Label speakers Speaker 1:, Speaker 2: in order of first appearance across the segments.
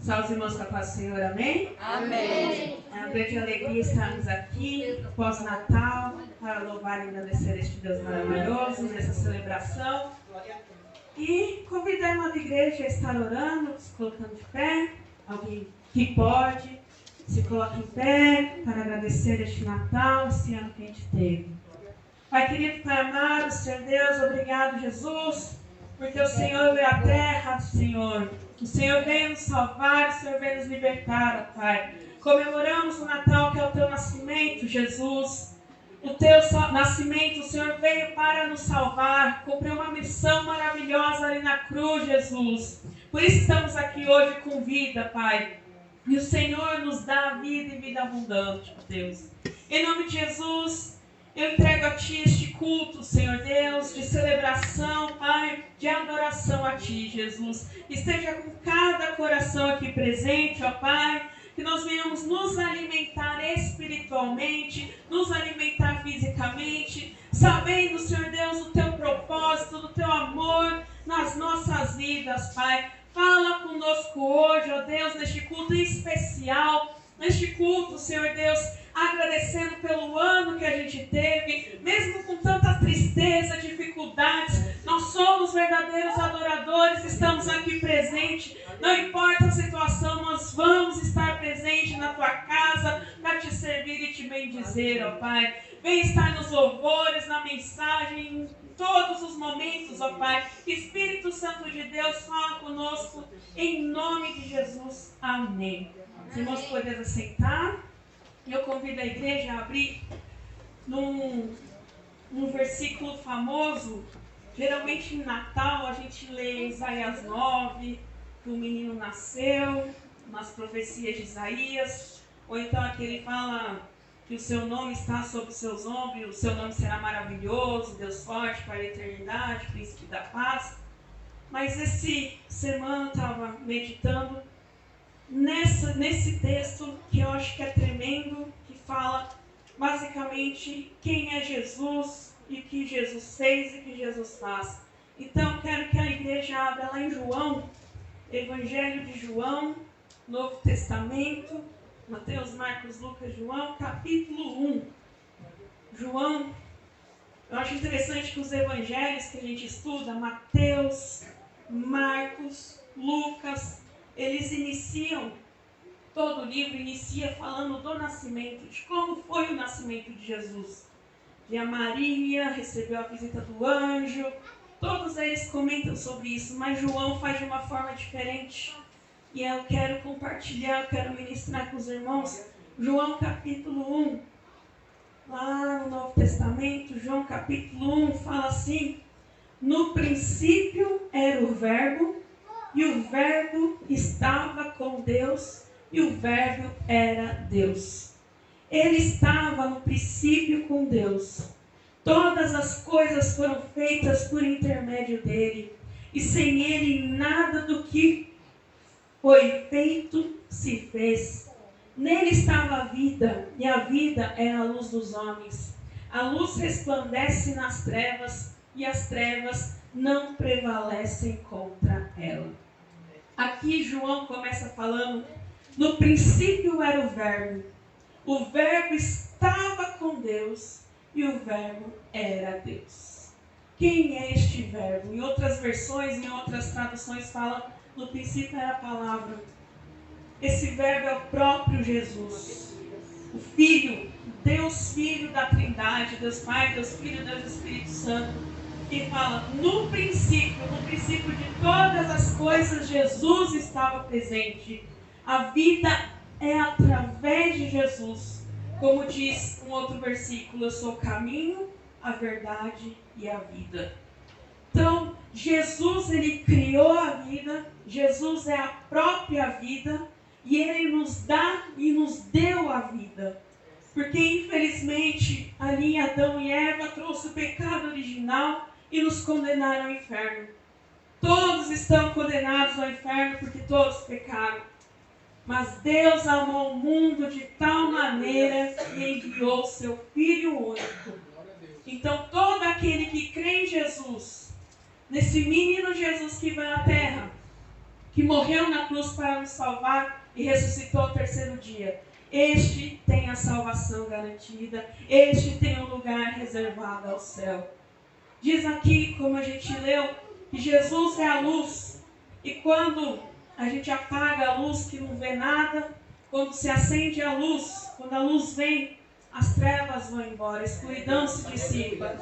Speaker 1: Salve os irmãos com a paz do Senhor, amém?
Speaker 2: Amém.
Speaker 1: É uma grande alegria estarmos aqui, pós-Natal, para louvar e agradecer este Deus maravilhoso nessa celebração. E convidar a irmã da igreja a estar orando, se colocando de pé. Alguém que pode, se coloque em pé para agradecer este Natal, esse ano que a gente teve. Pai querido, Pai amado, Senhor Deus, obrigado, Jesus, porque o Senhor veio à terra, Senhor. O Senhor veio nos salvar, o Senhor veio nos libertar, ó Pai. Comemoramos o Natal, que é o teu nascimento, Jesus. O teu nascimento, o Senhor veio para nos salvar, cumpriu uma missão maravilhosa ali na cruz, Jesus. Por isso estamos aqui hoje com vida, Pai. E o Senhor nos dá vida e vida abundante, Deus. Em nome de Jesus, eu entrego a Ti este culto, Senhor Deus, de celebração, Pai, de adoração a Ti, Jesus. Esteja com cada coração aqui presente, ó Pai, que nós venhamos nos alimentar espiritualmente, nos alimentar fisicamente, sabendo, Senhor Deus, o Teu propósito, do Teu amor nas nossas vidas, Pai. Fala conosco hoje, ó Deus, neste culto especial, neste culto, Senhor Deus, agradecendo pelo ano que a gente teve, mesmo com tanta tristeza, dificuldades, nós somos verdadeiros adoradores, estamos aqui presentes, não importa a situação, nós vamos estar presentes na tua casa para te servir e te bendizer, ó Pai. Vem estar nos louvores, na mensagem, em todos os momentos, ó Pai. Espírito Santo de Deus, fala conosco, em nome de Jesus. Amém. Os irmãos podem assentar. Eu convido a igreja a abrir num versículo famoso. Geralmente em Natal a gente lê Isaías 9, que o menino nasceu, nas profecias de Isaías. Ou então aquele fala que o seu nome está sobre os seus ombros, o seu nome será maravilhoso, Deus forte para a eternidade, príncipe da paz. Mas esse semana eu estava meditando nesse texto que eu acho que é tremendo, que fala basicamente quem é Jesus e o que Jesus fez e o que Jesus faz. Então quero que a igreja abra lá em João, Evangelho de João, Novo Testamento, Mateus, Marcos, Lucas, João, capítulo 1. João, eu acho interessante que os evangelhos que a gente estuda, Mateus, Marcos, Lucas, eles iniciam, todo o livro inicia falando do nascimento, de como foi o nascimento de Jesus. E a Maria recebeu a visita do anjo, todos eles comentam sobre isso, mas João faz de uma forma diferente. E eu quero compartilhar, eu quero ministrar com os irmãos, João capítulo 1, lá no Novo Testamento, João capítulo 1 fala assim: no princípio era o verbo, e o verbo estava com Deus, e o verbo era Deus. Ele estava no princípio com Deus. Todas as coisas foram feitas por intermédio dele, e sem ele nada do que foi feito se fez. Nele estava a vida, e a vida é a luz dos homens. A luz resplandece nas trevas, e as trevas não prevalecem contra ela. Aqui João começa falando, no princípio era o verbo estava com Deus, e o verbo era Deus. Quem é este verbo? Em outras versões, em outras traduções fala, no princípio era a palavra. Esse verbo é o próprio Jesus, o Filho, Deus Filho da Trindade, Deus Pai, Deus Filho, Deus Espírito Santo, que fala, no princípio de todas as coisas, Jesus estava presente. A vida é através de Jesus. Como diz um outro versículo, eu sou o caminho, a verdade e a vida. Então, Jesus, ele criou a vida, Jesus é a própria vida, e ele nos dá e nos deu a vida. Porque, infelizmente, ali Adão e Eva trouxe o pecado original e nos condenaram ao inferno. Todos estão condenados ao inferno porque todos pecaram. Mas Deus amou o mundo de tal maneira que enviou seu Filho único. Então, todo aquele que crê em Jesus, nesse menino Jesus que veio à terra, que morreu na cruz para nos salvar e ressuscitou ao terceiro dia. Este tem a salvação garantida, este tem um lugar reservado ao céu. Diz aqui, como a gente leu, que Jesus é a luz. E quando a gente apaga a luz que não vê nada, quando se acende a luz, quando a luz vem, as trevas vão embora, a escuridão se dissipa.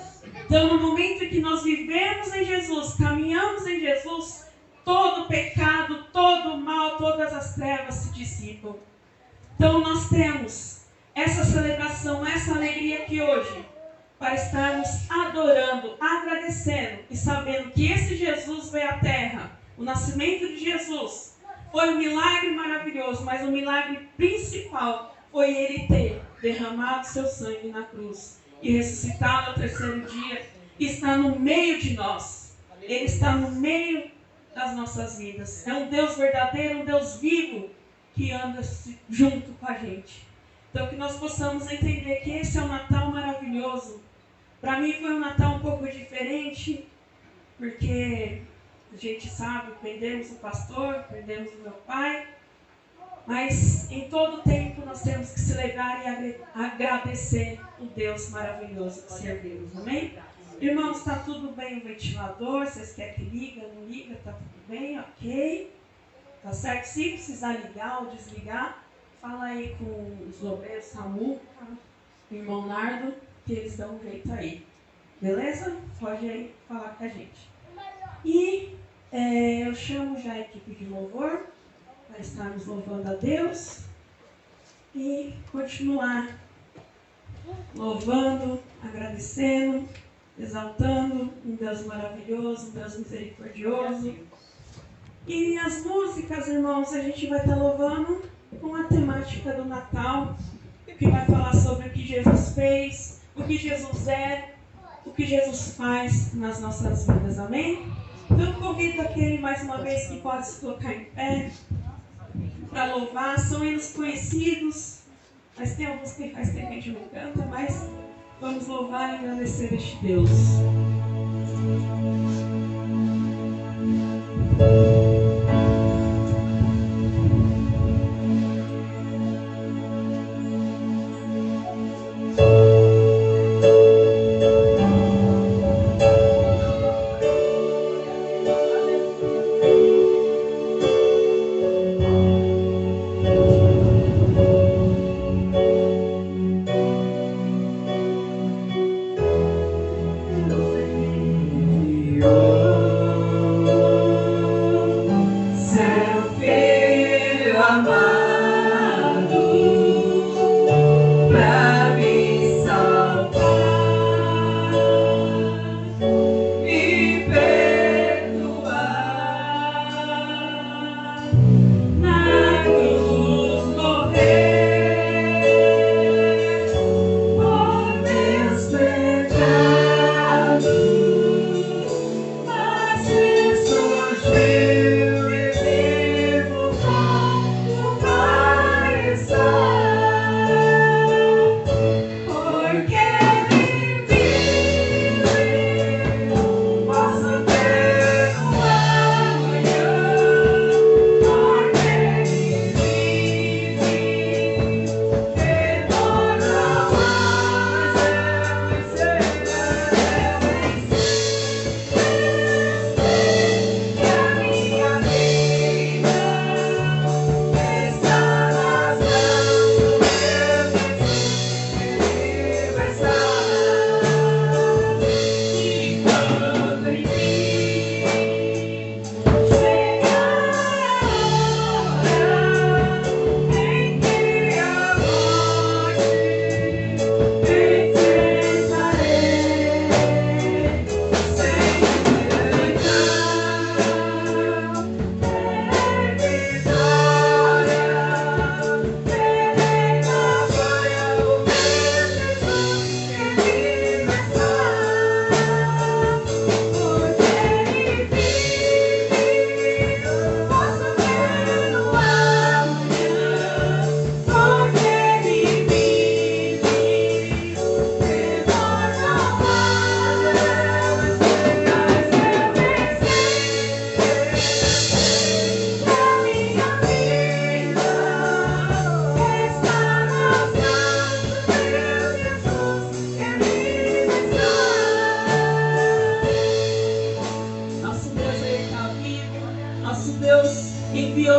Speaker 1: Então, no momento em que nós vivemos em Jesus, caminhamos em Jesus, todo pecado, todo mal, todas as trevas se dissipam. Então, nós temos essa celebração, essa alegria aqui hoje, para estarmos adorando, agradecendo e sabendo que esse Jesus veio à terra. O nascimento de Jesus foi um milagre maravilhoso, mas o milagre principal foi ele ter derramado seu sangue na cruz e ressuscitado ao terceiro dia, e está no meio de nós. Ele está no meio das nossas vidas. É um Deus verdadeiro, um Deus vivo, que anda junto com a gente. Então, que nós possamos entender que esse é um Natal maravilhoso. Para mim foi um Natal um pouco diferente, porque a gente sabe, perdemos o pastor, perdemos o meu pai, mas em todo tempo nós temos que celebrar e agradecer o Deus maravilhoso que servimos. Amém? Irmãos, está tudo bem o ventilador? Vocês querem que liga, não liga? Está tudo bem? Ok? Tá certo? Se precisar ligar ou desligar, fala aí com os obreiros, Samu, o irmão Nardo, que eles dão um jeito aí. Beleza? Pode aí falar com a gente. E eu chamo já a equipe de louvor para estarmos louvando a Deus e continuar louvando, agradecendo, exaltando um Deus maravilhoso, um Deus misericordioso. E as músicas, irmãos, a gente vai estar louvando com a temática do Natal, que vai falar sobre o que Jesus fez, o que Jesus é, o que Jesus faz nas nossas vidas, amém? Então eu convido aquele mais uma vez que pode se colocar em pé para louvar. São hinos conhecidos, mas tem alguns que faz tempo que a gente não canta, mas vamos louvar e agradecer este Deus.
Speaker 2: Yo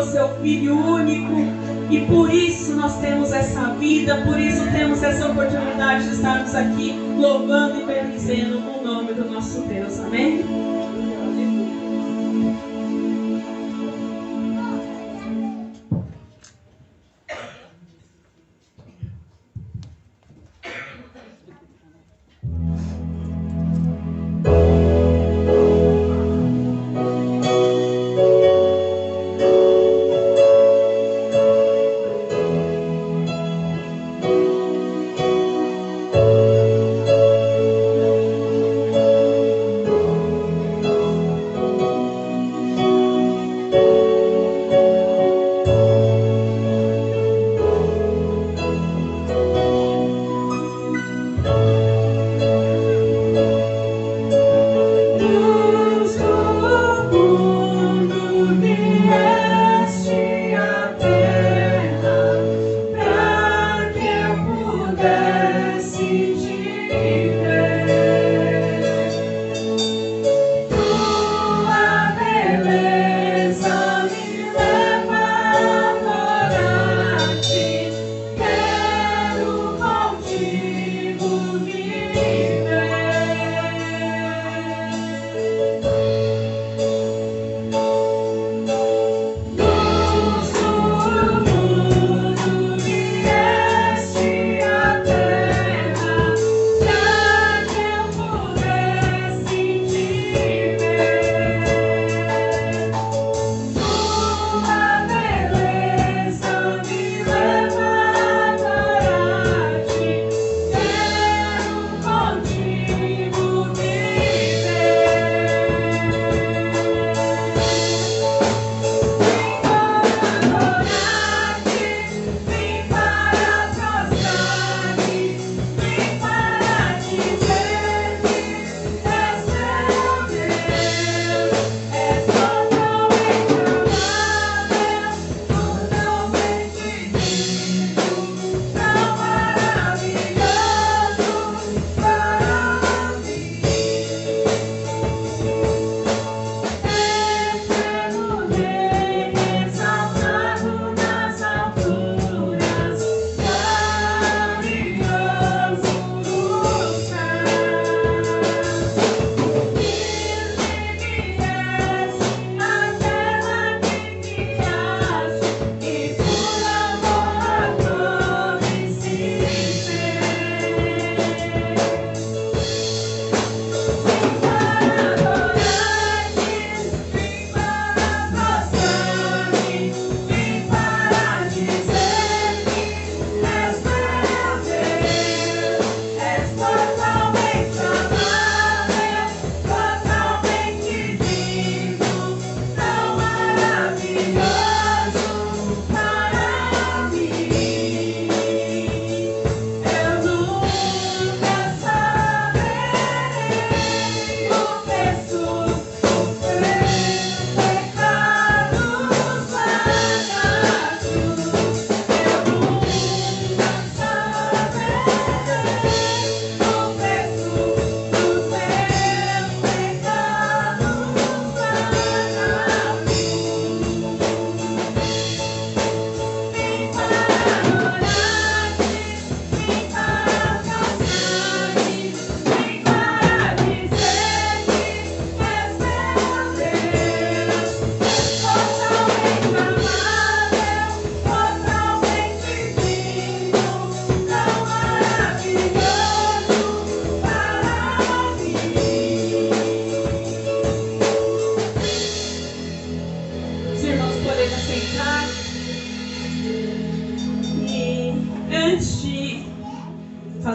Speaker 1: enviou seu Filho único, e por isso nós temos essa vida, por isso temos essa oportunidade de estarmos aqui louvando e bendizendo o nome do nosso Deus. Amém?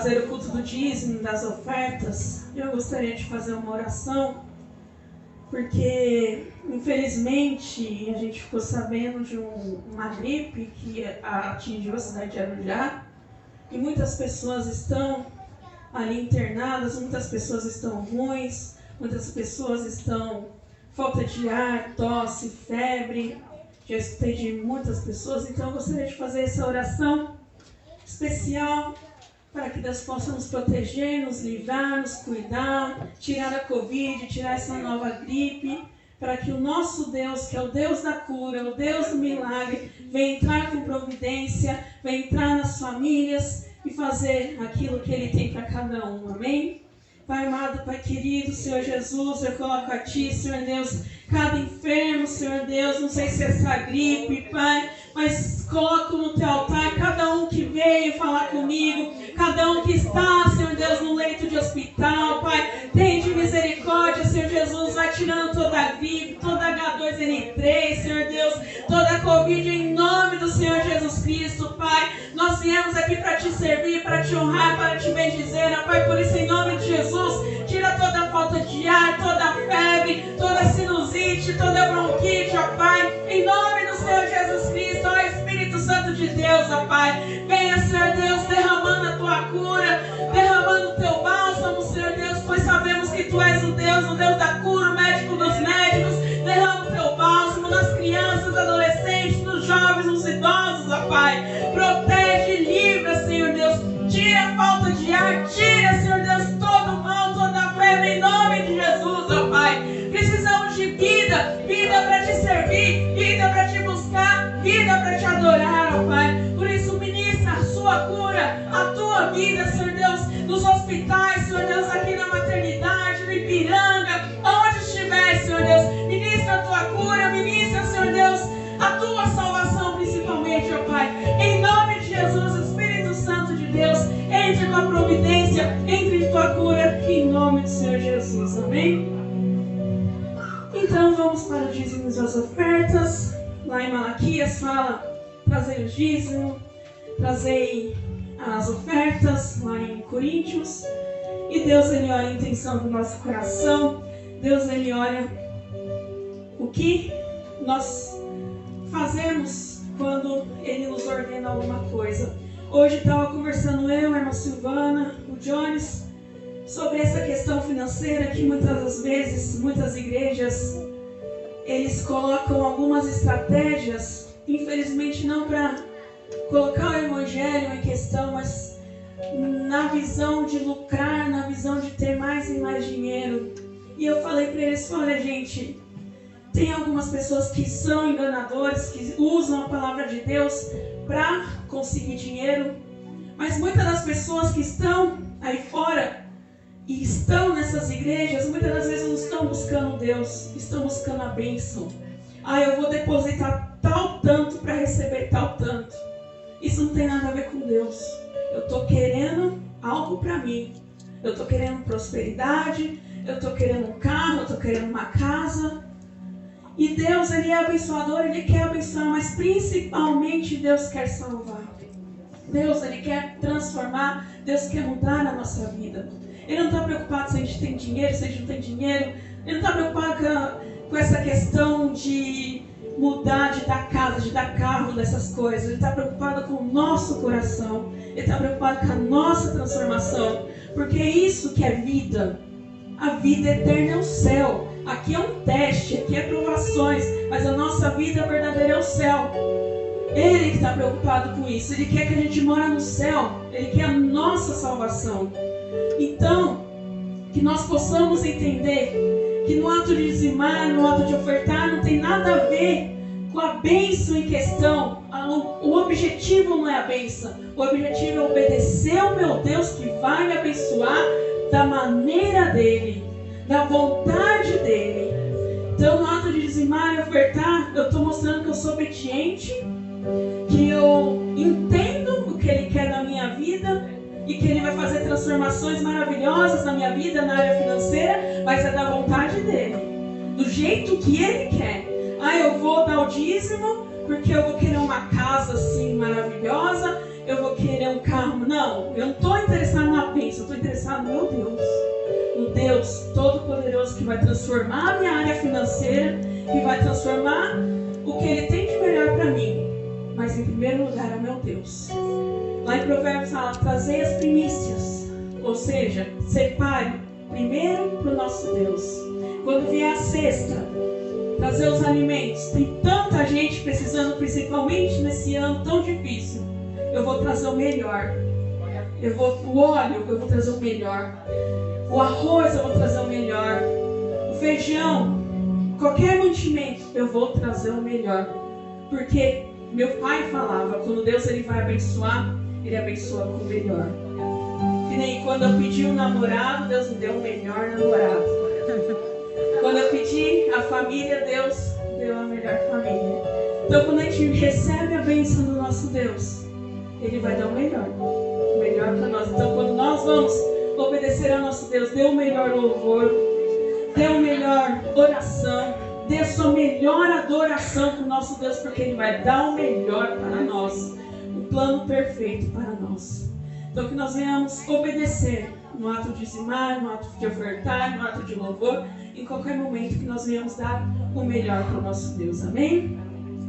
Speaker 1: fazer o culto do dízimo, das ofertas, eu gostaria de fazer uma oração, porque infelizmente a gente ficou sabendo de uma gripe que atingiu a cidade de Arujá, e muitas pessoas estão ali internadas, muitas pessoas estão ruins, muitas pessoas estão falta de ar, tosse, febre. Já escutei de muitas pessoas, então eu gostaria de fazer essa oração especial para que Deus possa nos proteger, nos livrar, nos cuidar, tirar a Covid, tirar essa nova gripe, para que o nosso Deus, que é o Deus da cura, o Deus do milagre, venha entrar com providência, venha entrar nas famílias e fazer aquilo que Ele tem para cada um. Amém? Pai amado, Pai querido, Senhor Jesus, eu coloco a Ti, Senhor Deus, cada enfermo, Senhor Deus, não sei se é essa gripe, Pai, mas coloco no Teu altar cada um que veio falar comigo, cada um que está, Senhor Deus, no leito de hospital, Pai, tem de misericórdia, Senhor Jesus, vai tirando toda a gripe, toda H2N3, Senhor Deus, toda a Covid, em nome do Senhor Jesus Cristo, Pai, nós viemos aqui para Te servir, para Te honrar, para Te bendizer, Pai, por isso, em nome de Jesus, tira toda a falta de ar, toda a febre, toda a sinusite, toda a bronquite, ó Pai, em nome do Senhor Jesus Cristo, ó Espírito Santo de Deus, ó Pai, venha, Senhor Deus, derramando a Tua cura, derramando o Teu bálsamo, Senhor Deus, pois sabemos que Tu és o Deus da cura, o médico dos médicos, derrama o Teu bálsamo nas crianças, adolescentes, nos jovens, nos idosos, ó Pai, protege, livra, Senhor Deus, tira a falta de ar, tira, Senhor Deus, todo o mal, toda a febre, em nome de Jesus, ó Pai. Precisamos de vida, vida para Te servir, vida para Te buscar, vida para Te adorar, ó Pai. Por isso, ministra a Sua cura, a Tua vida, Senhor Deus, nos hospitais, Senhor Deus, aqui na maternidade, no Ipiranga, onde estiver, Senhor Deus, ministra a Tua cura, ministra, Senhor Deus, a Tua salvação, principalmente, ó Pai. Em nome de Jesus, Espírito Santo de Deus, entre com a providência, entre em Tua cura, em nome do Senhor Jesus, amém? Então vamos para o dízimo e as ofertas. Lá em Malaquias fala, trazei o dízimo, trazei as ofertas, lá em Coríntios. E Deus, Ele olha a intenção do nosso coração, Deus, Ele olha o que nós fazemos quando Ele nos ordena alguma coisa. Hoje estava conversando eu, a irmã Silvana, o Jones, sobre essa questão financeira que muitas das vezes, muitas igrejas, eles colocam algumas estratégias, infelizmente não para colocar o evangelho em questão, mas na visão de lucrar, na visão de ter mais e mais dinheiro. E eu falei para eles, olha gente, tem algumas pessoas que são enganadores, que usam a palavra de Deus para conseguir dinheiro, mas muitas das pessoas que estão aí fora e estão nessas igrejas, muitas das vezes não estão buscando Deus, estão buscando a bênção. Eu vou depositar tal tanto para receber tal tanto. Isso não tem nada a ver com Deus. Eu estou querendo algo para mim. Eu estou querendo prosperidade, eu estou querendo um carro, eu estou querendo uma casa. E Deus, Ele é abençoador, Ele quer abençoar, mas principalmente Deus quer salvar. Deus, Ele quer transformar, Deus quer mudar a nossa vida. Ele não está preocupado se a gente tem dinheiro, se a gente não tem dinheiro. Ele não está preocupado com essa questão de mudar, de dar casa, de dar carro, dessas coisas. Ele está preocupado com o nosso coração. Ele está preocupado com a nossa transformação. Porque é isso que é vida. A vida eterna é o céu. Aqui é um teste, aqui é provações. Mas a nossa vida verdadeira é o céu. Ele que está preocupado com isso. Ele quer que a gente mora no céu. Ele quer a nossa salvação. Então, que nós possamos entender que no ato de dizimar, no ato de ofertar, não tem nada a ver com a bênção em questão. O objetivo não é a bênção. O objetivo é obedecer ao meu Deus que vai me abençoar da maneira dele, da vontade dele. Então, no ato de dizimar e ofertar, eu estou mostrando que eu sou obediente, que eu entendo o que Ele quer da minha vida e que Ele vai fazer transformações maravilhosas na minha vida, na área financeira, mas é da vontade dele, do jeito que Ele quer. Eu vou dar o dízimo porque eu vou querer uma casa assim maravilhosa, eu vou querer um carro. Não, eu não estou interessado na bênção, eu estou interessado no meu Deus, no Deus Todo-Poderoso que vai transformar a minha área financeira, que vai transformar o que Ele tem de melhor para mim. Mas em primeiro lugar é o meu Deus. Lá em Provérbios fala, trazei as primícias. Ou seja, separe primeiro para o nosso Deus. Quando vier a cesta, trazer os alimentos. Tem tanta gente precisando, principalmente nesse ano tão difícil. Eu vou trazer o melhor. O óleo, eu vou trazer o melhor. O arroz, eu vou trazer o melhor. O feijão, qualquer eu vou trazer o melhor. Porque meu pai falava, quando Deus ele vai abençoar, ele abençoa com o melhor. Que nem quando eu pedi um namorado, Deus me deu o melhor namorado. Quando eu pedi a família, Deus deu a melhor família. Então quando a gente recebe a bênção do nosso Deus, Ele vai dar o melhor para nós. Então quando nós vamos obedecer ao nosso Deus, dê o melhor louvor, dê o melhor oração, dê a sua melhor adoração para o nosso Deus, porque Ele vai dar o melhor para nós, o plano perfeito para nós. Então que nós venhamos obedecer no ato de dizimar, no ato de ofertar, no ato de louvor, em qualquer momento que nós venhamos dar o melhor para o nosso Deus. Amém?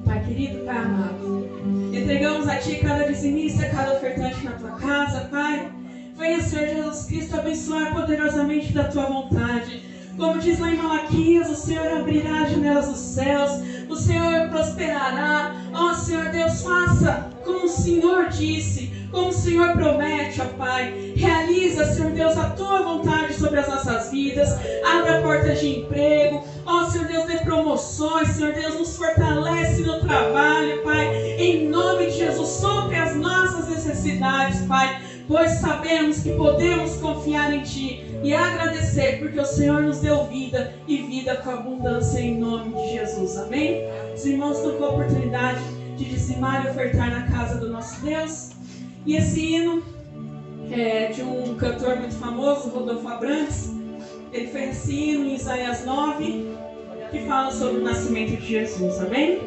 Speaker 1: Pai querido, Pai amado, entregamos a Ti cada dizimista, cada ofertante na Tua casa, Pai. Venha, Senhor Jesus Cristo, abençoar poderosamente da Tua vontade. Como diz lá em Malaquias, o Senhor abrirá as janelas dos céus, o Senhor prosperará. Ó Senhor Deus, faça como o Senhor disse, como o Senhor promete, ó Pai. Realiza, Senhor Deus, a Tua vontade sobre as nossas vidas. Abra portas de emprego. Ó Senhor Deus, dê promoções. Senhor Deus, nos fortalece no trabalho, Pai. Em nome de Jesus, supre as nossas necessidades, Pai. Pois sabemos que podemos confiar em Ti e agradecer, porque o Senhor nos deu vida e vida com abundância em nome de Jesus. Amém? Os irmãos estão com a oportunidade de dizimar e ofertar na casa do nosso Deus. E esse hino é de um cantor muito famoso, Rodolfo Abrantes. Ele fez esse hino em Isaías 9, que fala sobre o nascimento de Jesus. Amém?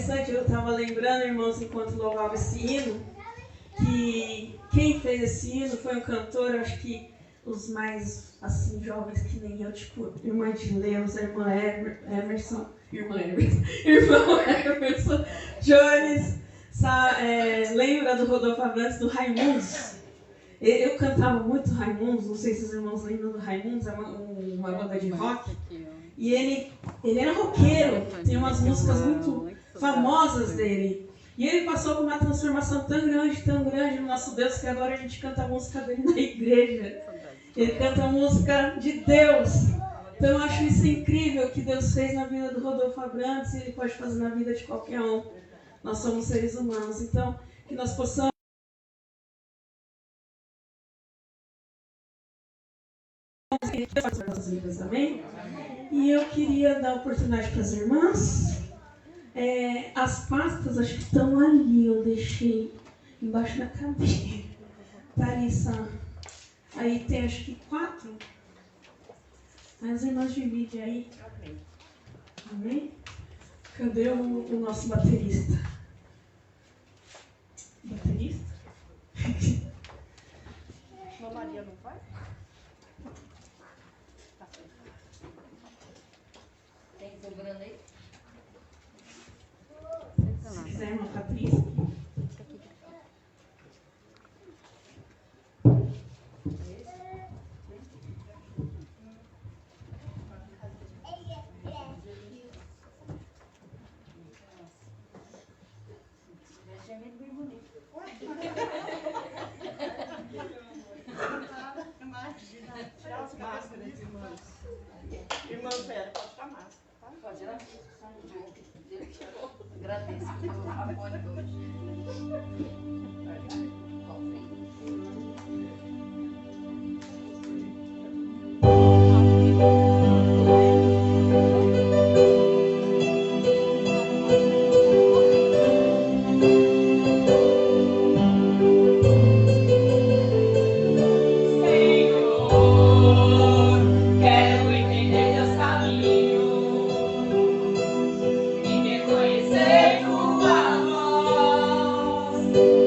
Speaker 1: interessante, eu estava lembrando, irmãos, enquanto louvava esse hino, que quem fez esse hino foi um cantor, acho que os mais, assim, jovens que nem eu, tipo, irmã de Leus, irmão Emerson, Jones, lembra do Rodolfo Abrantes, do Raimundos? Eu cantava muito Raimundos, não sei se os irmãos lembram do Raimundos, é uma banda de rock. E ele era roqueiro, tem umas músicas muito famosas dele. E ele passou por uma transformação tão grande no nosso Deus, que agora a gente canta a música dele na igreja. Ele canta a música de Deus. Então eu acho isso incrível que Deus fez na vida do Rodolfo Abrantes e Ele pode fazer na vida de qualquer um. Nós somos seres humanos. Então, que nós possamos amém? E eu queria dar oportunidade para as irmãs. As pastas acho que estão ali, eu deixei embaixo da cadeira. Thalissa, aí tem acho que 4. As irmãs dividem aí. Amém? Cadê o nosso baterista? Baterista?
Speaker 2: A Maria não vai? Tem sobrando aí?
Speaker 1: Se quiser, irmã Patrícia.
Speaker 2: Imagina, tirar as máscaras, irmãos. Irmã Vera, pode tirar máscara, tá? Pode tirar. Agradeço pelo apoio de hoje.
Speaker 3: Conhecer tua voz.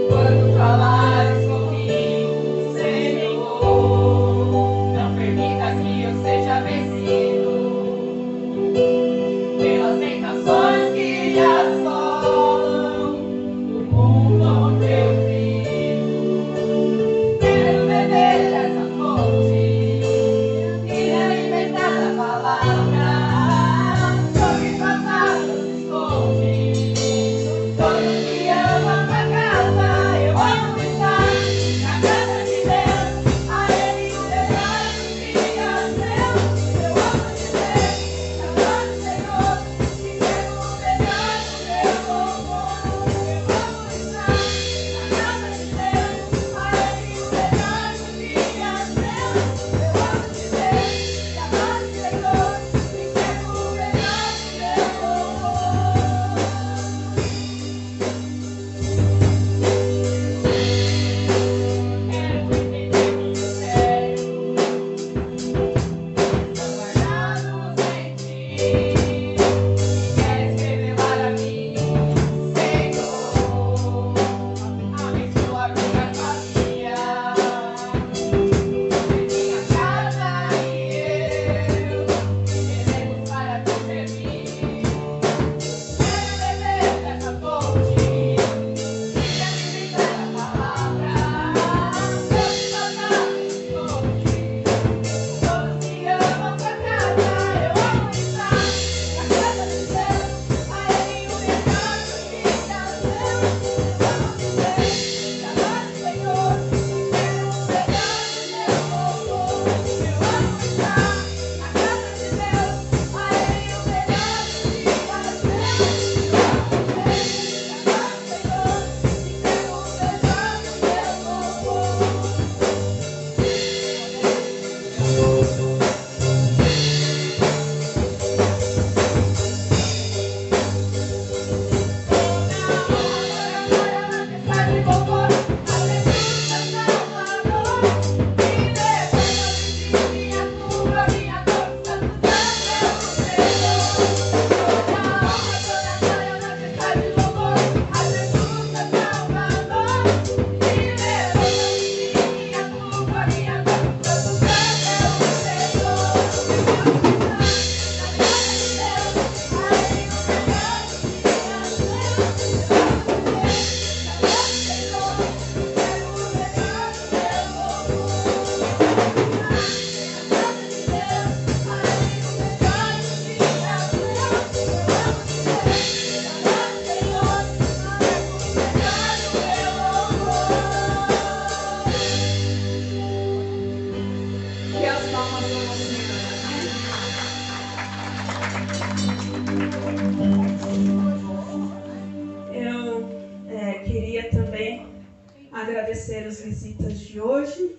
Speaker 1: as visitas de hoje.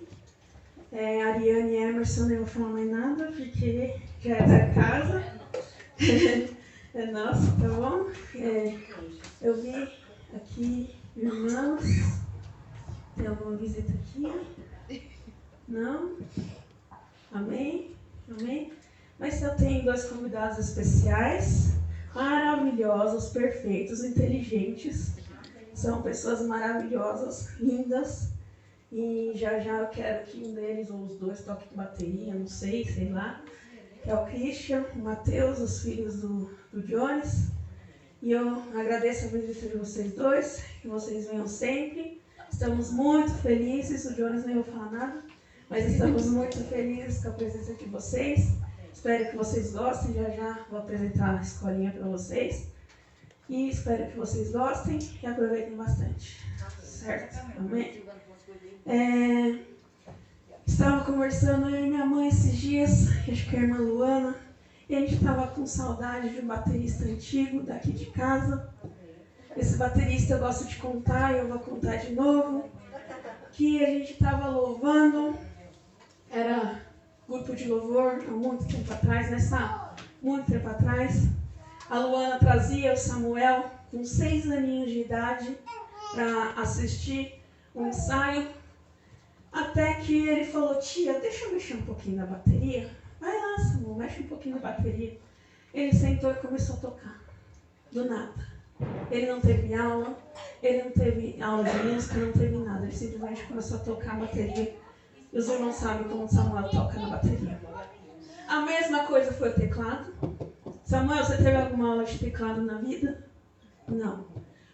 Speaker 1: Ariane e Emerson, não vou falar mais nada, porque já é da casa. É nosso, tá bom? Eu vi aqui, irmãos. Tem alguma visita aqui? Não? Amém? Amém? Mas eu tenho 2 convidados especiais, maravilhosos, perfeitos, inteligentes. São pessoas maravilhosas, lindas. E já eu quero que um deles, ou os 2, toquem bateria, não sei lá. Que é o Christian, o Matheus, os filhos do Jones. E eu agradeço a visita de vocês 2, que vocês venham sempre. Estamos muito felizes, o Jones nem vou falar nada, mas estamos muito felizes com a presença de vocês. Espero que vocês gostem, já vou apresentar a escolinha para vocês. E espero que vocês gostem e aproveitem bastante. Certo? Amém? Estava conversando eu e minha mãe esses dias, acho que a irmã Luana, e a gente estava com saudade de um baterista antigo daqui de casa. Esse baterista eu gosto de contar e eu vou contar de novo, que a gente estava louvando, era grupo de louvor há muito tempo atrás, muito tempo atrás. A Luana trazia o Samuel com 6 aninhos de idade para assistir um ensaio, até que ele falou: tia, deixa eu mexer um pouquinho na bateria. Vai lá, Samuel, mexe um pouquinho na bateria. Ele sentou e começou a tocar, do nada. Ele não teve aula de música, não teve nada. Ele simplesmente começou a tocar a bateria. E os irmãos sabem como Samuel toca na bateria. A mesma coisa foi o teclado. Samuel, você teve alguma aula de teclado na vida? Não.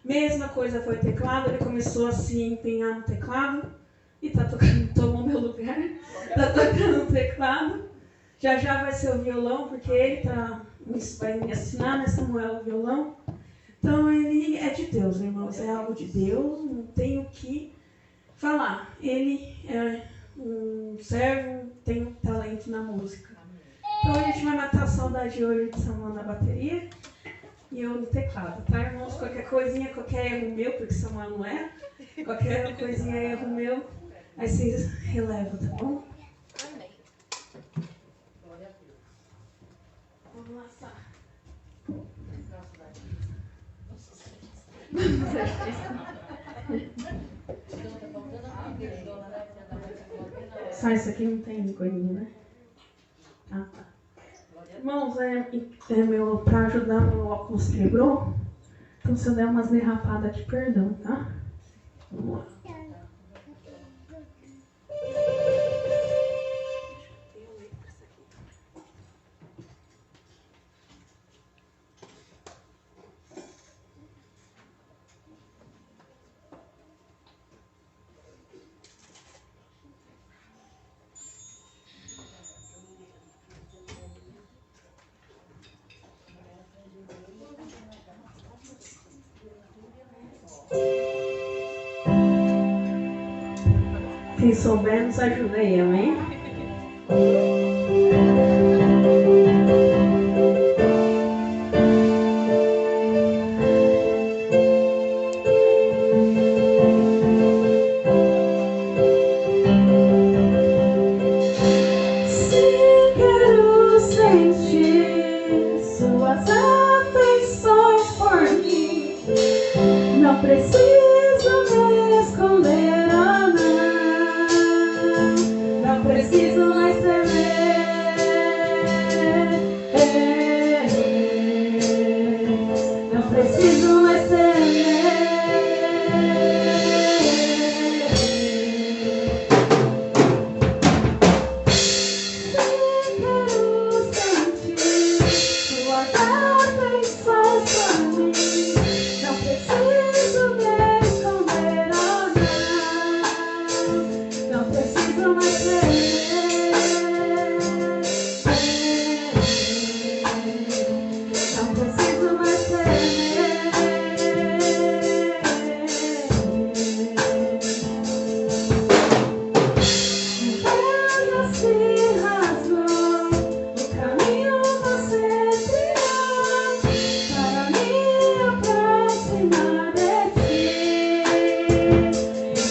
Speaker 1: Mesma coisa foi o teclado. Ele começou a se empenhar no teclado. E está tocando, tomou meu lugar. Está tocando no teclado. Já vai ser o violão, porque ele vai me ensinar, né, Samuel, o violão. Então, ele é de Deus, irmãos, é algo de Deus, não tenho o que falar. Ele é um servo, tem um talento na música. Então, a gente vai matar a saudade hoje de Samuel na bateria e eu no teclado, tá, irmãos? Qualquer coisinha, qualquer erro meu, porque Samuel não é, qualquer coisinha é erro meu, aí vocês relevam, tá bom?
Speaker 3: Amém.
Speaker 1: Vamos lá, Sá. Só isso aqui não tem coisinha, né? Ah, tá. Irmãos, para ajudar, meu óculos quebrou. Então, se eu der umas derrapadas aqui, perdão, tá? Vamos lá. Quem souber, nos ajuda aí, amém?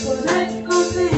Speaker 1: Poder te conter.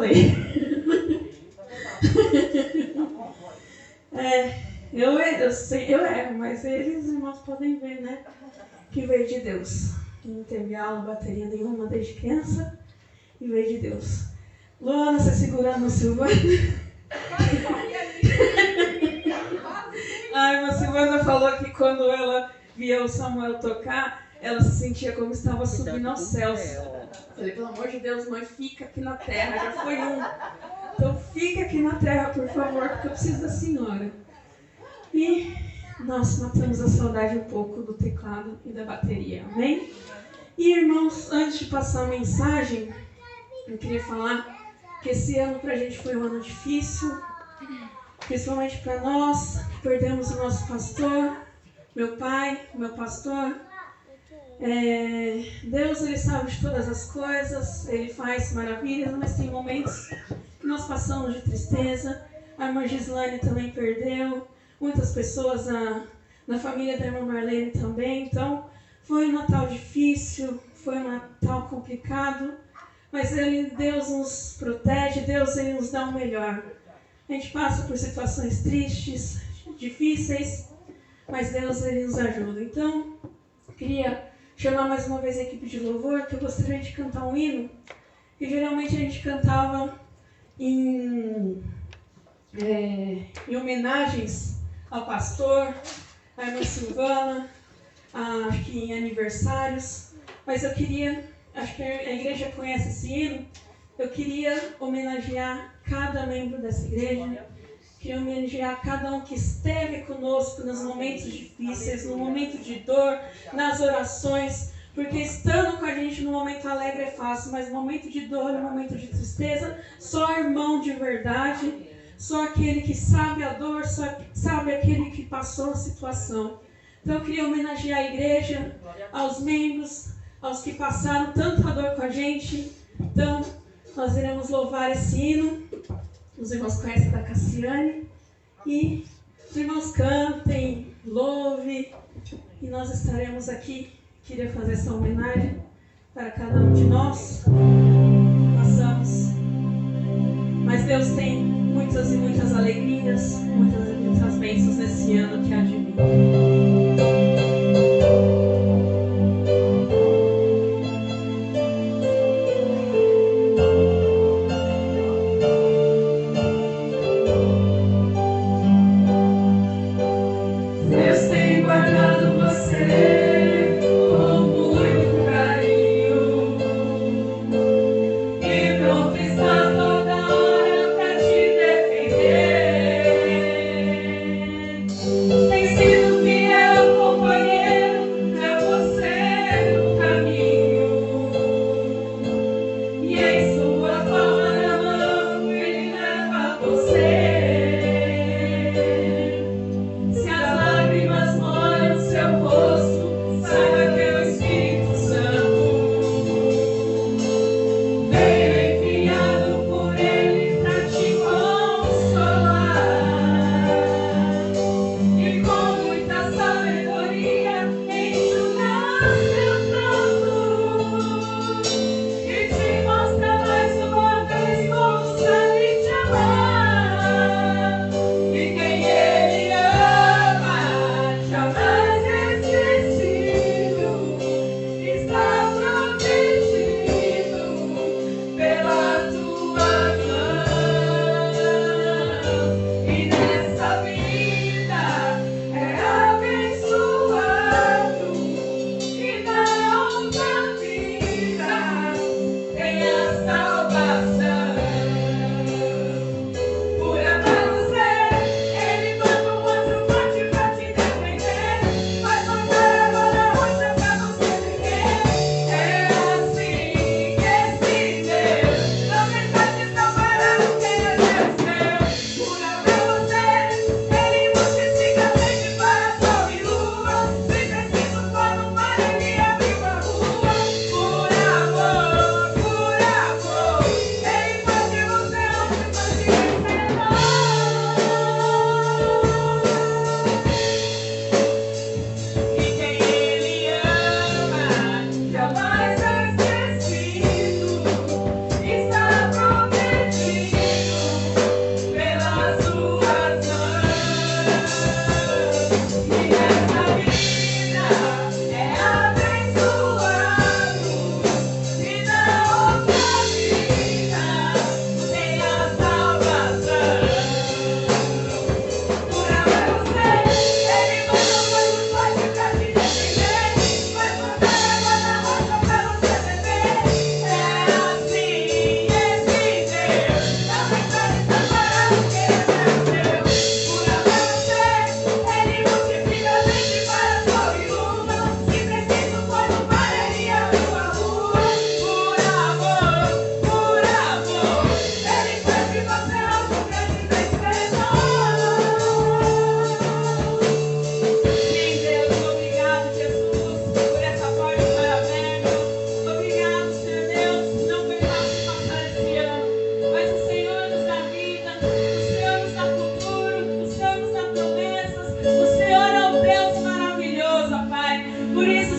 Speaker 1: falei. Eu sei, eu erro, mas eles, os irmãos, podem ver, né? Que veio de Deus. Não teve aula, bateria nenhuma desde criança. E veio de Deus. Luana, você segurando o Silvana. A irmã Silvana falou que quando ela via o Samuel tocar, ela se sentia como estava subindo aos céus. Falei, pelo amor de Deus, mãe, fica aqui na terra. Já foi um. Então fica aqui na terra, por favor, porque eu preciso da senhora. E nós matamos a saudade um pouco do teclado e da bateria, amém? E irmãos, antes de passar a mensagem, eu queria falar que esse ano pra gente foi um ano difícil, principalmente para nós, que perdemos o nosso pastor, meu pai, meu pastor. Deus, ele sabe de todas as coisas, ele faz maravilhas, mas tem momentos que nós passamos de tristeza. A irmã Gislane também perdeu, muitas pessoas na família da irmã Marlene também. Então, foi um Natal difícil, foi um Natal complicado, mas Deus nos protege, Deus ele nos dá o melhor. A gente passa por situações tristes, difíceis, mas Deus ele nos ajuda. Então, queria chamar mais uma vez a equipe de louvor, que eu gostaria de cantar um hino, que geralmente a gente cantava em homenagens ao pastor, à irmã Silvana, acho que em aniversários, mas eu queria, acho que a igreja conhece esse hino, eu queria homenagear cada membro dessa igreja, queria homenagear cada um que esteve conosco nos momentos difíceis, no momento de dor, nas orações, porque estando com a gente no momento alegre é fácil, mas no momento de dor, no momento de tristeza, só irmão de verdade, só aquele que sabe a dor, só sabe aquele que passou a situação. Então eu queria homenagear a igreja, aos membros, aos que passaram tanta dor com a gente. Então nós iremos louvar esse hino. Os irmãos conhecem da Cassiane. E os irmãos cantem, louve. E nós estaremos aqui. Queria fazer essa homenagem para cada um de nós. Passamos. Mas Deus tem muitas e muitas alegrias, muitas e muitas bênçãos nesse ano que há de vir.
Speaker 3: Tem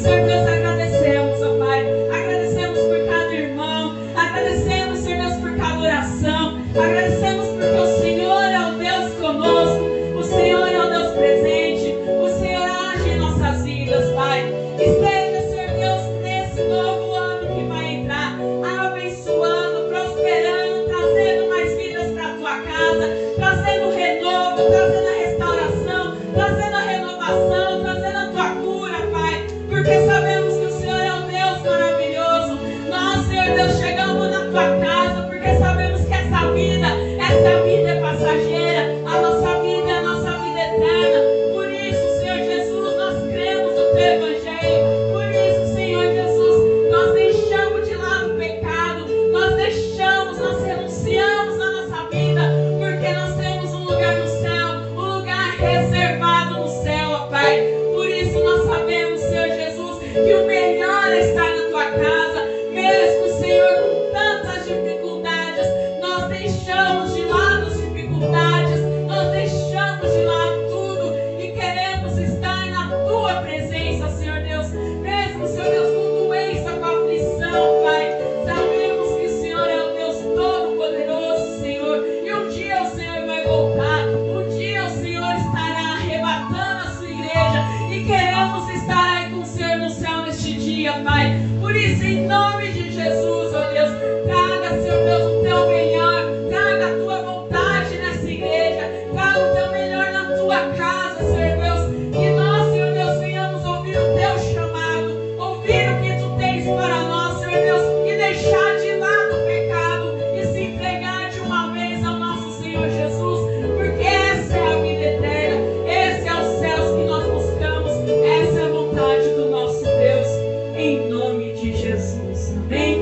Speaker 1: Senhor Deus, agradecemos, ó Pai. Agradecemos por cada irmão. Agradecemos, Senhor Deus, por cada oração. Agradecemos porque o Senhor é o Deus conosco. O Senhor é o Deus presente. O Senhor age em nossas vidas, Pai. Esteja, Senhor Deus, nesse novo ano que vai entrar, abençoando, prosperando, trazendo mais vidas para a tua casa, trazendo renovo, trazendo a restauração, trazendo a renovação, trazendo a tua cura, Pai. Porque sabemos que o Senhor é um Deus maravilhoso. Nós, Senhor Deus, chegamos na tua casa porque sabemos que essa vida é passageira. A nossa vida é a nossa vida eterna. Por isso, Senhor Jesus, nós cremos no teu evangelho. Por isso, Senhor Jesus, nós deixamos de lado o pecado. Nós renunciamos na nossa vida, porque nós temos um lugar no céu, um lugar reservado no céu, ó Pai. Por isso nós sabemos, Senhor Jesus, que o melhor é estar na tua casa, mesmo, Senhor, com tantas dificuldades. Nós deixamos de lado as dificuldades, nós deixamos de lado tudo e queremos estar na tua presença, Senhor Deus. Mesmo, Senhor Deus, com doença, com aflição, Pai, sabemos que o Senhor é o Deus Todo-Poderoso, Senhor. E um dia o Senhor vai voltar, um dia o Senhor estará arrebatando a sua igreja e queremos estar aí com o Senhor no céu neste dia, Pai. Por isso, em nome de Jesus, ó Deus, traga, Senhor Deus, o teu melhor, traga a tua vontade nessa igreja, traga o teu melhor na tua casa, Senhor Deus. Que nós, Senhor Deus, venhamos ouvir o teu chamado, ouvir o que tu tens para nós, Senhor Deus, e deixar de lado o pecado e se entregar de uma vez ao nosso Senhor Jesus, porque essa é a vida eterna, esse é os céus que nós buscamos, essa é a vontade do nosso Deus, em nome de Jesus, amém?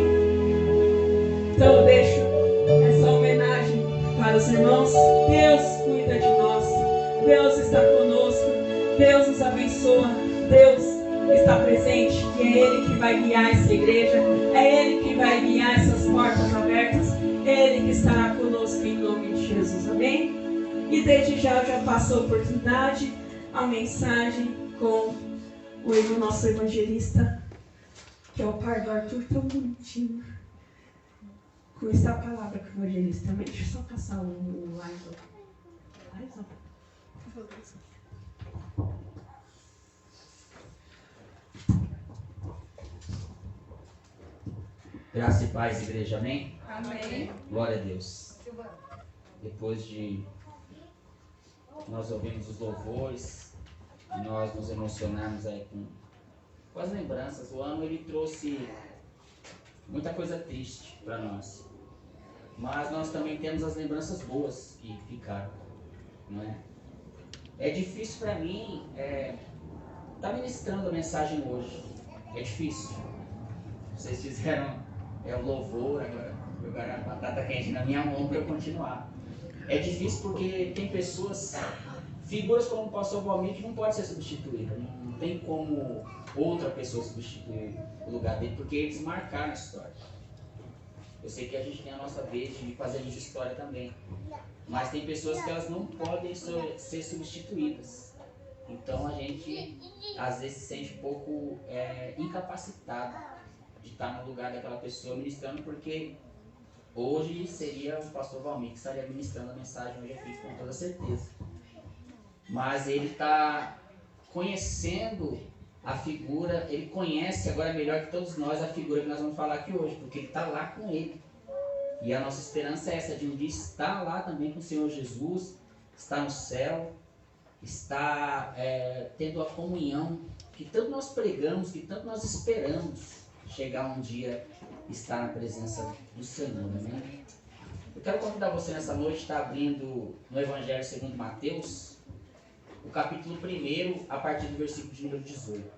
Speaker 1: Então eu deixo essa homenagem para os irmãos. Deus cuida de nós, Deus está conosco, Deus nos abençoa, Deus está presente e é Ele que vai guiar essa igreja, é Ele que vai guiar essas portas abertas, é Ele que estará conosco em nome de Jesus, amém? E desde já eu já passo a oportunidade, a mensagem com o nosso evangelista, que é o pai do Arthur, tão bonitinho. Com essa palavra que o evangelista também. Deixa eu só passar o live.
Speaker 3: Graça e paz, igreja, amém?
Speaker 2: Amém.
Speaker 3: Glória a Deus. Depois de nós ouvirmos os louvores, nós nos emocionarmos aí com as lembranças, o ano ele trouxe muita coisa triste para nós. Mas nós também temos as lembranças boas que ficaram, não é? É difícil para mim estar ministrando a mensagem hoje. É difícil. Vocês fizeram o louvor, agora jogaram a batata quente na minha mão para eu continuar. É difícil porque tem pessoas, figuras como o pastor Valmir, que não pode ser substituída. Não tem como outra pessoa substituir o lugar dele, porque eles marcaram a história. Eu sei que a gente tem a nossa vez de fazer muita história também, mas tem pessoas que elas não podem ser substituídas. Então a gente às vezes se sente um pouco incapacitado de estar no lugar daquela pessoa ministrando, porque hoje seria o pastor Valmir que estaria ministrando a mensagem hoje aqui com toda certeza. Mas ele está conhecendo a figura, ele conhece agora melhor que todos nós a figura que nós vamos falar aqui hoje, porque ele está lá com ele. E a nossa esperança é essa, de um dia estar lá também com o Senhor Jesus, estar no céu, estar tendo a comunhão que tanto nós pregamos, que tanto nós esperamos chegar um dia estar na presença do Senhor, amém? Eu quero convidar você nessa noite a estar abrindo no Evangelho segundo Mateus, o capítulo 1, a partir do versículo de número 18.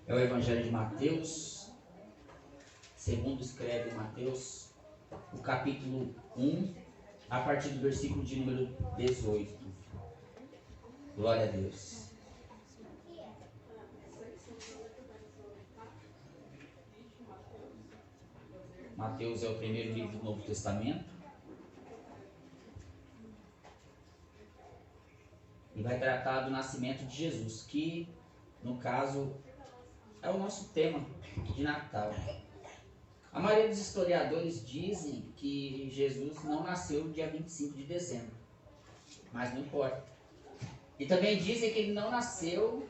Speaker 3: É o Evangelho de Mateus, segundo escreve Mateus, o capítulo 1, a partir do versículo de número 18. Glória a Deus. Mateus é o primeiro livro do Novo Testamento. E vai tratar do nascimento de Jesus, que, no caso, é o nosso tema de Natal. A maioria dos historiadores dizem que Jesus não nasceu no dia 25 de dezembro. Mas não importa. E também dizem que ele não nasceu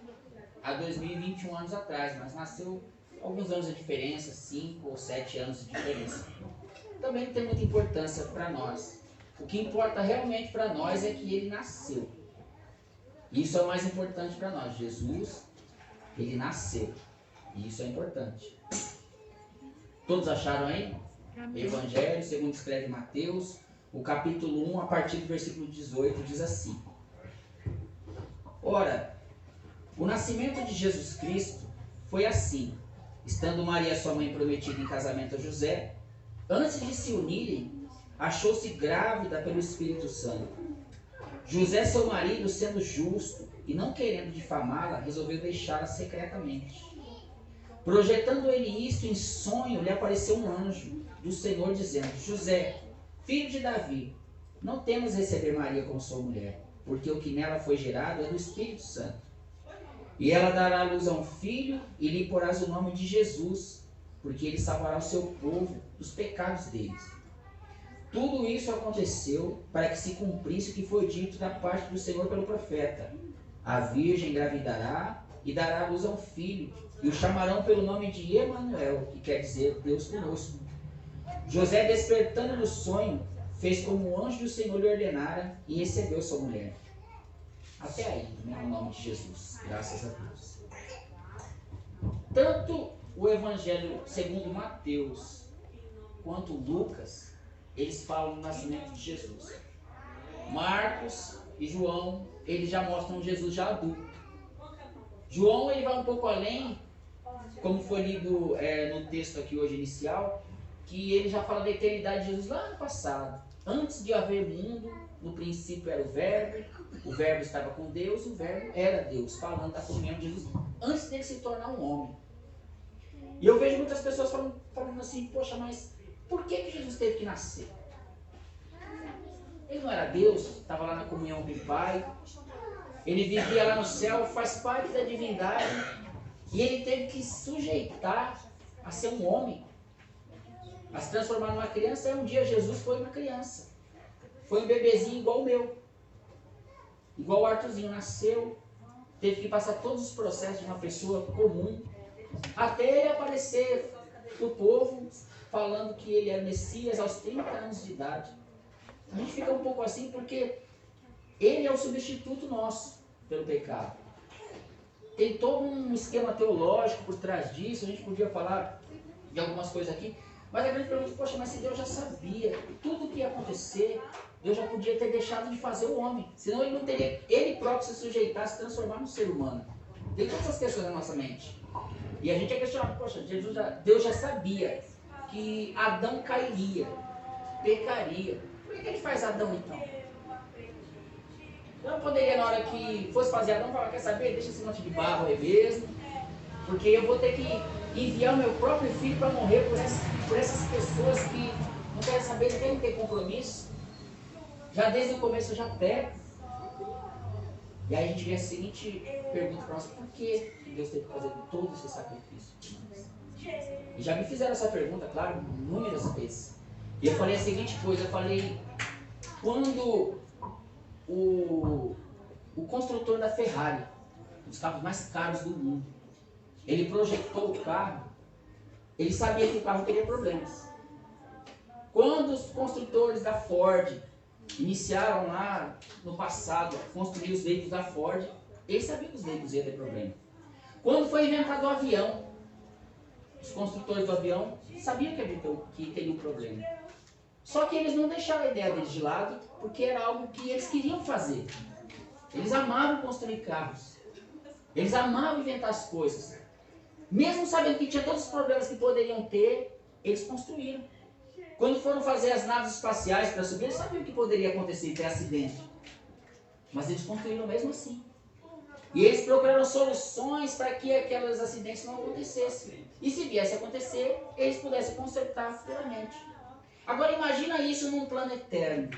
Speaker 3: há 2021 anos atrás, mas nasceu alguns anos de diferença, 5 ou 7 anos de diferença. Também não tem muita importância para nós. O que importa realmente para nós é que ele nasceu. Isso é o mais importante para nós. Jesus, ele nasceu. E isso é importante. Todos acharam aí? Amém. Evangelho, segundo escreve Mateus, o capítulo 1, a partir do versículo 18, diz assim: Ora, o nascimento de Jesus Cristo foi assim. Estando Maria, sua mãe, prometida em casamento a José, antes de se unirem, achou-se grávida pelo Espírito Santo. José, seu marido, sendo justo e não querendo difamá-la, resolveu deixá-la secretamente. Projetando ele isto em sonho, lhe apareceu um anjo do Senhor, dizendo: José, filho de Davi, não temas receber Maria como sua mulher, porque o que nela foi gerado é do Espírito Santo. E ela dará à luz a um filho, e lhe porás o nome de Jesus, porque ele salvará o seu povo dos pecados deles. Tudo isso aconteceu para que se cumprisse o que foi dito da parte do Senhor pelo profeta: a virgem engravidará e dará à luz a um filho, e o chamarão pelo nome de Emanuel, que quer dizer Deus conosco. José, despertando do sonho, fez como o anjo do Senhor lhe ordenara e recebeu sua mulher. Até aí, no nome de Jesus, graças a Deus. Tanto o Evangelho segundo Mateus quanto Lucas, eles falam do nascimento de Jesus. Marcos e João, eles já mostram Jesus já adulto. João, ele vai um pouco além, como foi lido no texto aqui hoje inicial, que ele já fala da eternidade de Jesus lá no passado. Antes de haver mundo, no princípio era o verbo estava com Deus, o verbo era Deus, falando da comunhão de Jesus, antes dele se tornar um homem. E eu vejo muitas pessoas falando assim: poxa, mas por que Jesus teve que nascer? Ele não era Deus, estava lá na comunhão com o Pai, ele vivia lá no céu, faz parte da divindade, e ele teve que se sujeitar a ser um homem, a se transformar numa criança. E um dia Jesus foi uma criança, foi um bebezinho igual o meu, igual o Arthurzinho, nasceu, teve que passar todos os processos de uma pessoa comum, até ele aparecer para o povo, falando que ele é Messias aos 30 anos de idade. A gente fica um pouco assim porque ele é o substituto nosso pelo pecado. Tem todo um esquema teológico por trás disso, a gente podia falar de algumas coisas aqui, mas a grande pergunta: poxa, mas se Deus já sabia tudo o que ia acontecer, Deus já podia ter deixado de fazer o homem, senão ele não teria ele próprio se sujeitar, se transformar num ser humano. Tem todas essas questões na nossa mente. E a gente é questionado: poxa, Deus já sabia que Adão cairia, pecaria. Por que ele faz Adão então? Eu não poderia, na hora que fosse fazer Adão, falar: quer saber, deixa esse monte de barro aí mesmo, porque eu vou ter que enviar o meu próprio filho para morrer por essas pessoas que não querem saber, não querem ter compromisso. Já desde o começo eu já pego. E aí a gente vê a seguinte pergunta para nós: por que Deus teve que fazer todo esse sacrifício por nós? E já me fizeram essa pergunta, claro, inúmeras vezes. E eu falei a seguinte coisa: eu falei, quando o construtor da Ferrari, um dos carros mais caros do mundo, ele projetou o carro, ele sabia que o carro teria problemas. Quando os construtores da Ford iniciaram lá no passado a construir os veículos da Ford, eles sabiam que os veículos iam ter problema. Quando foi inventado o avião, os construtores do avião sabiam que teria um problema. Só que eles não deixaram a ideia deles de lado, porque era algo que eles queriam fazer. Eles amavam construir carros. Eles amavam inventar as coisas. Mesmo sabendo que tinha todos os problemas que poderiam ter, eles construíram. Quando foram fazer as naves espaciais para subir, eles sabiam que poderia acontecer, ter acidente. Mas eles construíram mesmo assim. E eles procuraram soluções para que aqueles acidentes não acontecessem. E se viesse a acontecer, eles pudessem consertar futuramente. Agora imagina isso num plano eterno.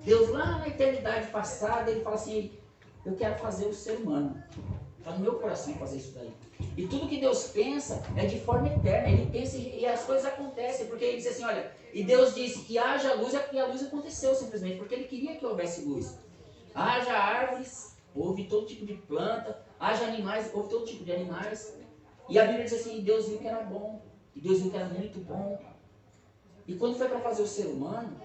Speaker 3: Deus lá na eternidade passada, ele fala assim, eu quero fazer o ser humano. Está no meu coração fazer isso daí. E tudo que Deus pensa é de forma eterna. Ele pensa e as coisas acontecem. Porque ele diz assim, olha, e Deus disse que haja luz, e a luz aconteceu simplesmente, porque ele queria que houvesse luz. Haja árvores, houve todo tipo de planta. Haja animais, houve todo tipo de animais. E a Bíblia diz assim, Deus viu que era bom. E Deus viu que era muito bom. E quando foi para fazer o ser humano,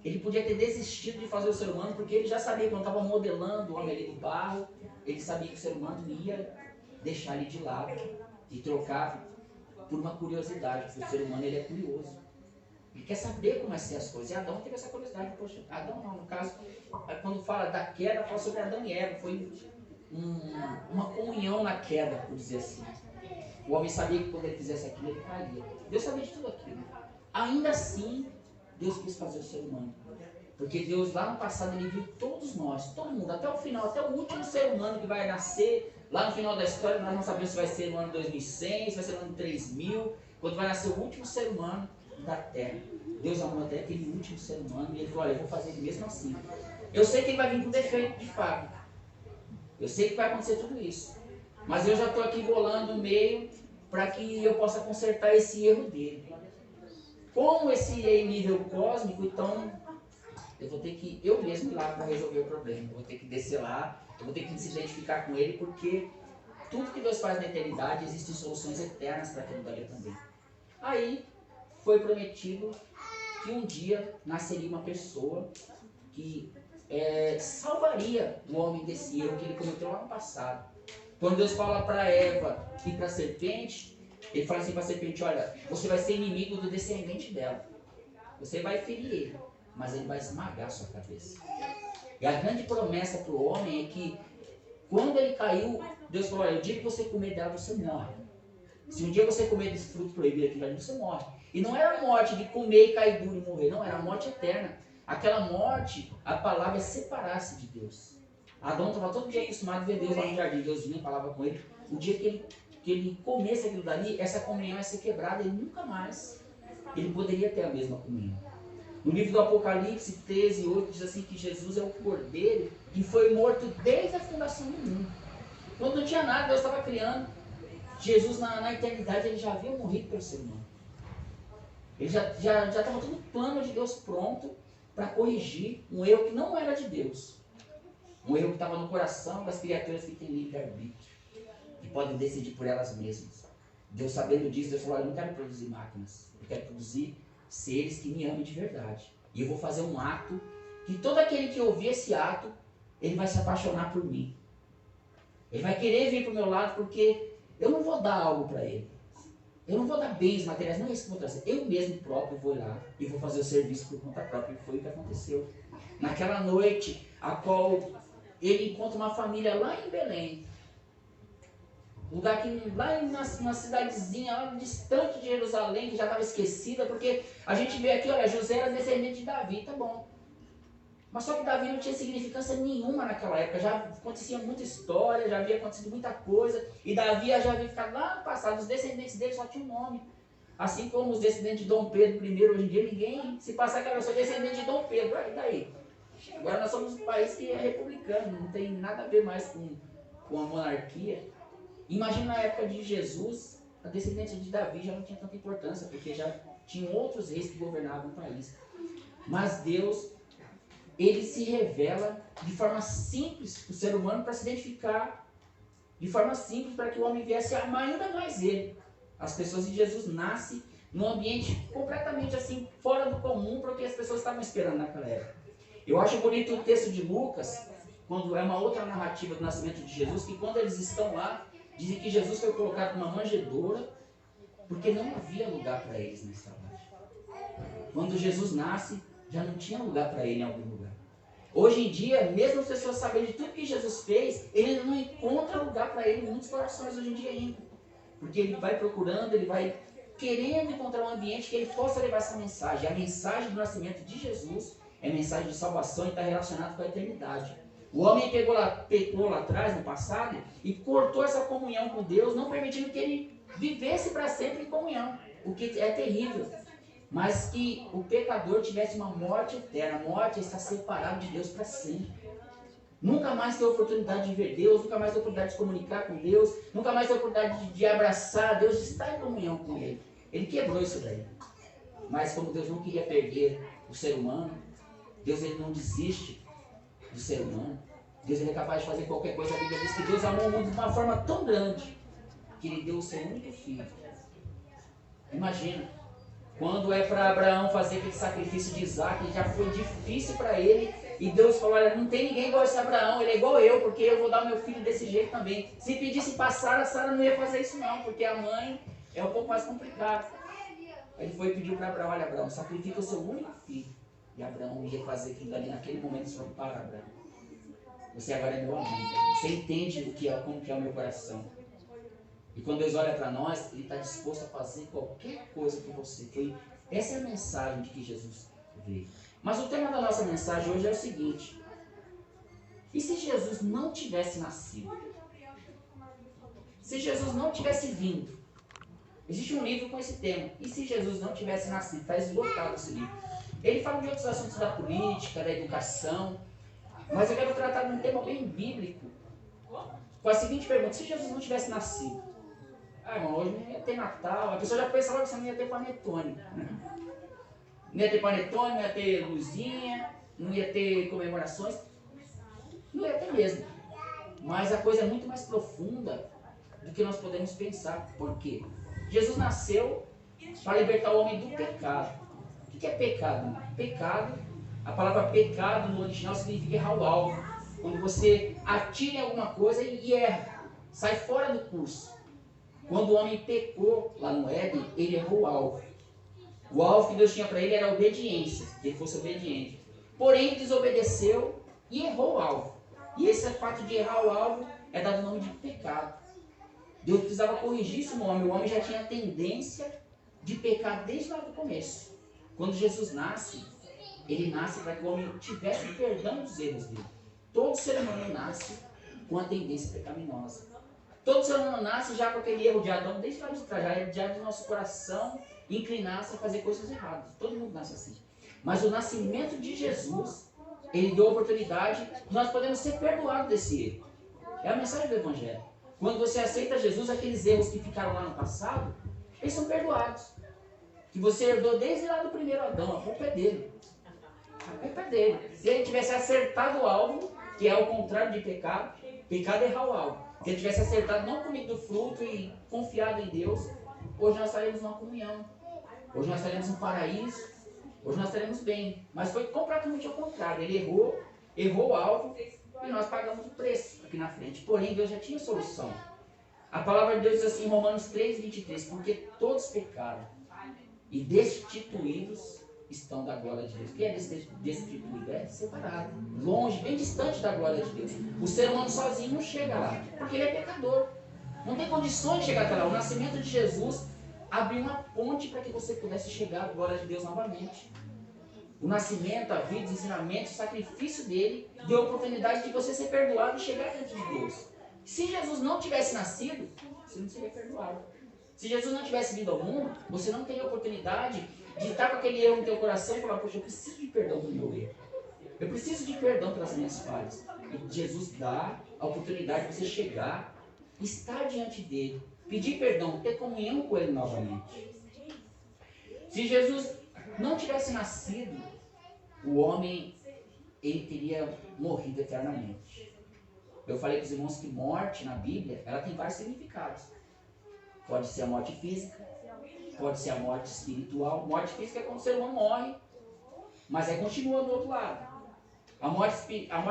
Speaker 3: ele podia ter desistido de fazer o ser humano, porque ele já sabia, quando estava modelando o homem ali do barro, ele sabia que o ser humano ia deixar ele de lado e trocar por uma curiosidade, porque o ser humano ele é curioso. Ele quer saber como é ser as coisas. E Adão teve essa curiosidade. Poxa, Adão não, no caso, quando fala da queda, fala sobre Adão e Eva. Foi uma comunhão na queda, por dizer assim. O homem sabia que quando ele fizesse aquilo, ele caía. Deus sabia de tudo aquilo. Ainda assim, Deus quis fazer o ser humano. Porque Deus lá no passado, ele viu todos nós, todo mundo, até o final, até o último ser humano que vai nascer. Lá no final da história, nós não sabemos se vai ser no ano 2100, se vai ser no ano 3000, quando vai nascer o último ser humano da Terra. Deus amou até aquele último ser humano e ele falou, olha, eu vou fazer ele mesmo assim. Eu sei que ele vai vir com defeito de fábrica. Eu sei que vai acontecer tudo isso. Mas eu já estou aqui bolando o meio para que eu possa consertar esse erro dele. Como esse é em nível cósmico, então eu vou ter que eu mesmo ir lá para resolver o problema. Eu vou ter que descer lá, eu vou ter que se identificar com ele, porque tudo que Deus faz na eternidade, existem soluções eternas para aquilo dali também. Aí foi prometido que um dia nasceria uma pessoa que salvaria o homem desse erro que ele cometeu lá no passado. Quando Deus fala para Eva e para a serpente, ele fala assim para a serpente, olha, você vai ser inimigo do descendente dela. Você vai ferir ele, mas ele vai esmagar a sua cabeça. E a grande promessa para o homem é que quando ele caiu, Deus falou, olha, o dia que você comer dela, você morre. Se um dia você comer desse fruto proibido aqui, você morre. E não era a morte de comer e cair duro e morrer, não, era a morte eterna. Aquela morte, a palavra é separar-se de Deus. Adão estava todo dia acostumado a ver Deus lá no jardim, Deus vinha e falava com ele. O dia que ele comesse aquilo dali, essa comunhão ia ser quebrada e nunca mais ele poderia ter a mesma comunhão. No livro do Apocalipse 13:8 diz assim que Jesus é o Cordeiro que foi morto desde a fundação do mundo. Quando não tinha nada, Deus estava criando. Jesus na eternidade ele já havia morrido pelo ser humano. Ele já estava todo o plano de Deus pronto para corrigir um erro que não era de Deus. Um erro que estava no coração das criaturas que têm livre-arbítrio, que podem decidir por elas mesmas. Deus, sabendo disso, Deus falou, eu não quero produzir máquinas, eu quero produzir seres que me amem de verdade. E eu vou fazer um ato, que todo aquele que ouvir esse ato, ele vai se apaixonar por mim. Ele vai querer vir para o meu lado, porque eu não vou dar algo para ele. Eu não vou dar bens materiais, não é isso que eu vou trazer. Eu mesmo próprio vou lá e vou fazer o serviço por conta própria. E foi o que aconteceu. Naquela noite, a qual ele encontra uma família lá em Belém. Lugar que lá numa cidadezinha lá distante de Jerusalém, que já estava esquecida, porque a gente vê aqui, olha, José era descendente de Davi, tá bom. Mas só que Davi não tinha significância nenhuma naquela época, já acontecia muita história, já havia acontecido muita coisa, e Davi já havia ficado lá no passado, os descendentes dele só tinham nome. Assim como os descendentes de Dom Pedro I, hoje em dia ninguém se passar que eu sou descendente de Dom Pedro, e daí? Agora nós somos um país que é republicano, não tem nada a ver mais com a monarquia. Imagina na época de Jesus, a descendência de Davi já não tinha tanta importância, porque já tinham outros reis que governavam o país. Mas Deus, ele se revela de forma simples para o ser humano, para se identificar, de forma simples para que o homem viesse a amar ainda mais ele. As pessoas de Jesus nascem num ambiente completamente assim, fora do comum, porque as pessoas estavam esperando naquela época. Eu acho bonito o texto de Lucas, quando é uma outra narrativa do nascimento de Jesus, que quando eles estão lá, dizem que Jesus foi colocado numa manjedoura, porque não havia lugar para eles nessa hora. Quando Jesus nasce, já não tinha lugar para ele em algum lugar. Hoje em dia, mesmo as pessoas sabendo de tudo que Jesus fez, ele ainda não encontra lugar para ele em muitos corações hoje em dia ainda. Porque ele vai procurando, ele vai querendo encontrar um ambiente que ele possa levar essa mensagem. A mensagem do nascimento de Jesus é mensagem de salvação e está relacionada com a eternidade. O homem pecou lá atrás, no passado, e cortou essa comunhão com Deus, não permitindo que ele vivesse para sempre em comunhão, o que é terrível. Mas que o pecador tivesse uma morte eterna. A morte é estar separado de Deus para sempre. Nunca mais ter oportunidade de ver Deus, nunca mais ter oportunidade de se comunicar com Deus, nunca mais ter oportunidade de abraçar Deus, de estar em comunhão com Ele. Ele quebrou isso daí. Mas como Deus não queria perder o ser humano, Deus ele não desiste do ser humano. Deus ele é capaz de fazer qualquer coisa. A Bíblia diz que Deus amou o mundo de uma forma tão grande que Ele deu o seu único filho. Imagina, quando é para Abraão fazer aquele sacrifício de Isaac, já foi difícil para ele. E Deus falou, olha, não tem ninguém igual esse Abraão, ele é igual eu, porque eu vou dar o meu filho desse jeito também. Se pedisse para Sara não ia fazer isso não, porque a mãe é um pouco mais complicado. Aí ele foi e pediu para Abraão, olha Abraão, sacrifica o seu único filho. E Abraão ia fazer aquilo ali naquele momento, só para Abraão. Você agora é meu amigo, você entende como que é o meu coração. E quando Deus olha para nós, Ele está disposto a fazer qualquer coisa por você. Essa é a mensagem de que Jesus veio. Mas o tema da nossa mensagem hoje é o seguinte: e se Jesus não tivesse nascido? Se Jesus não tivesse vindo? Existe um livro com esse tema. E se Jesus não tivesse nascido? Está esgotado esse livro. Ele fala de outros assuntos da política, da educação, mas eu quero tratar de um tema bem bíblico, com a seguinte pergunta: se Jesus não tivesse nascido? Ah, irmão, hoje não ia ter Natal. A pessoa já pensava que você não ia ter panetone. Não ia ter panetone, não ia ter luzinha, não ia ter comemorações. Não ia ter mesmo. Mas a coisa é muito mais profunda do que nós podemos pensar. Por quê? Jesus nasceu para libertar o homem do pecado. O que é pecado? Pecado, a palavra pecado no original significa errar o alvo. Quando você atira em alguma coisa e erra, sai fora do curso. Quando o homem pecou lá no Éden, ele errou o alvo. O alvo que Deus tinha para ele era a obediência, que ele fosse obediente. Porém, ele desobedeceu e errou o alvo. E esse fato de errar o alvo é dado o nome de pecado. Deus precisava corrigir isso no homem. O homem já tinha a tendência de pecar desde lá do começo. Quando Jesus nasce, ele nasce para que o homem tivesse perdão dos erros dele. Todo ser humano nasce com a tendência pecaminosa. Todo ser humano nasce já com aquele erro de Adão, desde lá de trás, já do nosso coração inclinar-se a fazer coisas erradas. Todo mundo nasce assim. Mas o nascimento de Jesus, ele deu a oportunidade de nós podemos ser perdoados desse erro. É a mensagem do Evangelho. Quando você aceita Jesus, aqueles erros que ficaram lá no passado, eles são perdoados. Que você herdou desde lá do primeiro Adão, a culpa é dele. A culpa é dele. Se ele tivesse acertado o alvo, que é o contrário de pecado, pecado é errar o alvo. Se ele tivesse acertado, não comido do fruto e confiado em Deus, hoje nós estaremos numa comunhão. Hoje nós estaremos no paraíso. Hoje nós estaremos bem. Mas foi completamente ao contrário. Ele errou o alvo e nós pagamos o preço aqui na frente. Porém, Deus já tinha solução. A palavra de Deus diz assim em Romanos 3:23, porque todos pecaram e destituídos estão da glória de Deus. Quem é destituído? É separado, longe, bem distante da glória de Deus. O ser humano sozinho não chega lá, porque ele é pecador. Não tem condições de chegar até lá. O nascimento de Jesus abriu uma ponte para que você pudesse chegar à glória de Deus novamente. O nascimento, a vida, os ensinamentos, o sacrifício dele deu a oportunidade de você ser perdoado e chegar diante de Deus. Se Jesus não tivesse nascido, você não seria perdoado. Se Jesus não tivesse vindo ao mundo, você não teria a oportunidade de estar com aquele erro no teu coração e falar: poxa, eu preciso de perdão do meu erro. Eu preciso de perdão pelas minhas falhas. E Jesus dá a oportunidade de você chegar, estar diante dele, pedir perdão, ter comunhão com ele novamente. Se Jesus não tivesse nascido, o homem, ele teria morrido eternamente. Eu falei para os irmãos que morte na Bíblia, ela tem vários significados. Pode ser a morte física, pode ser a morte espiritual. Morte física é quando o ser humano morre, mas aí continua do outro lado. A morte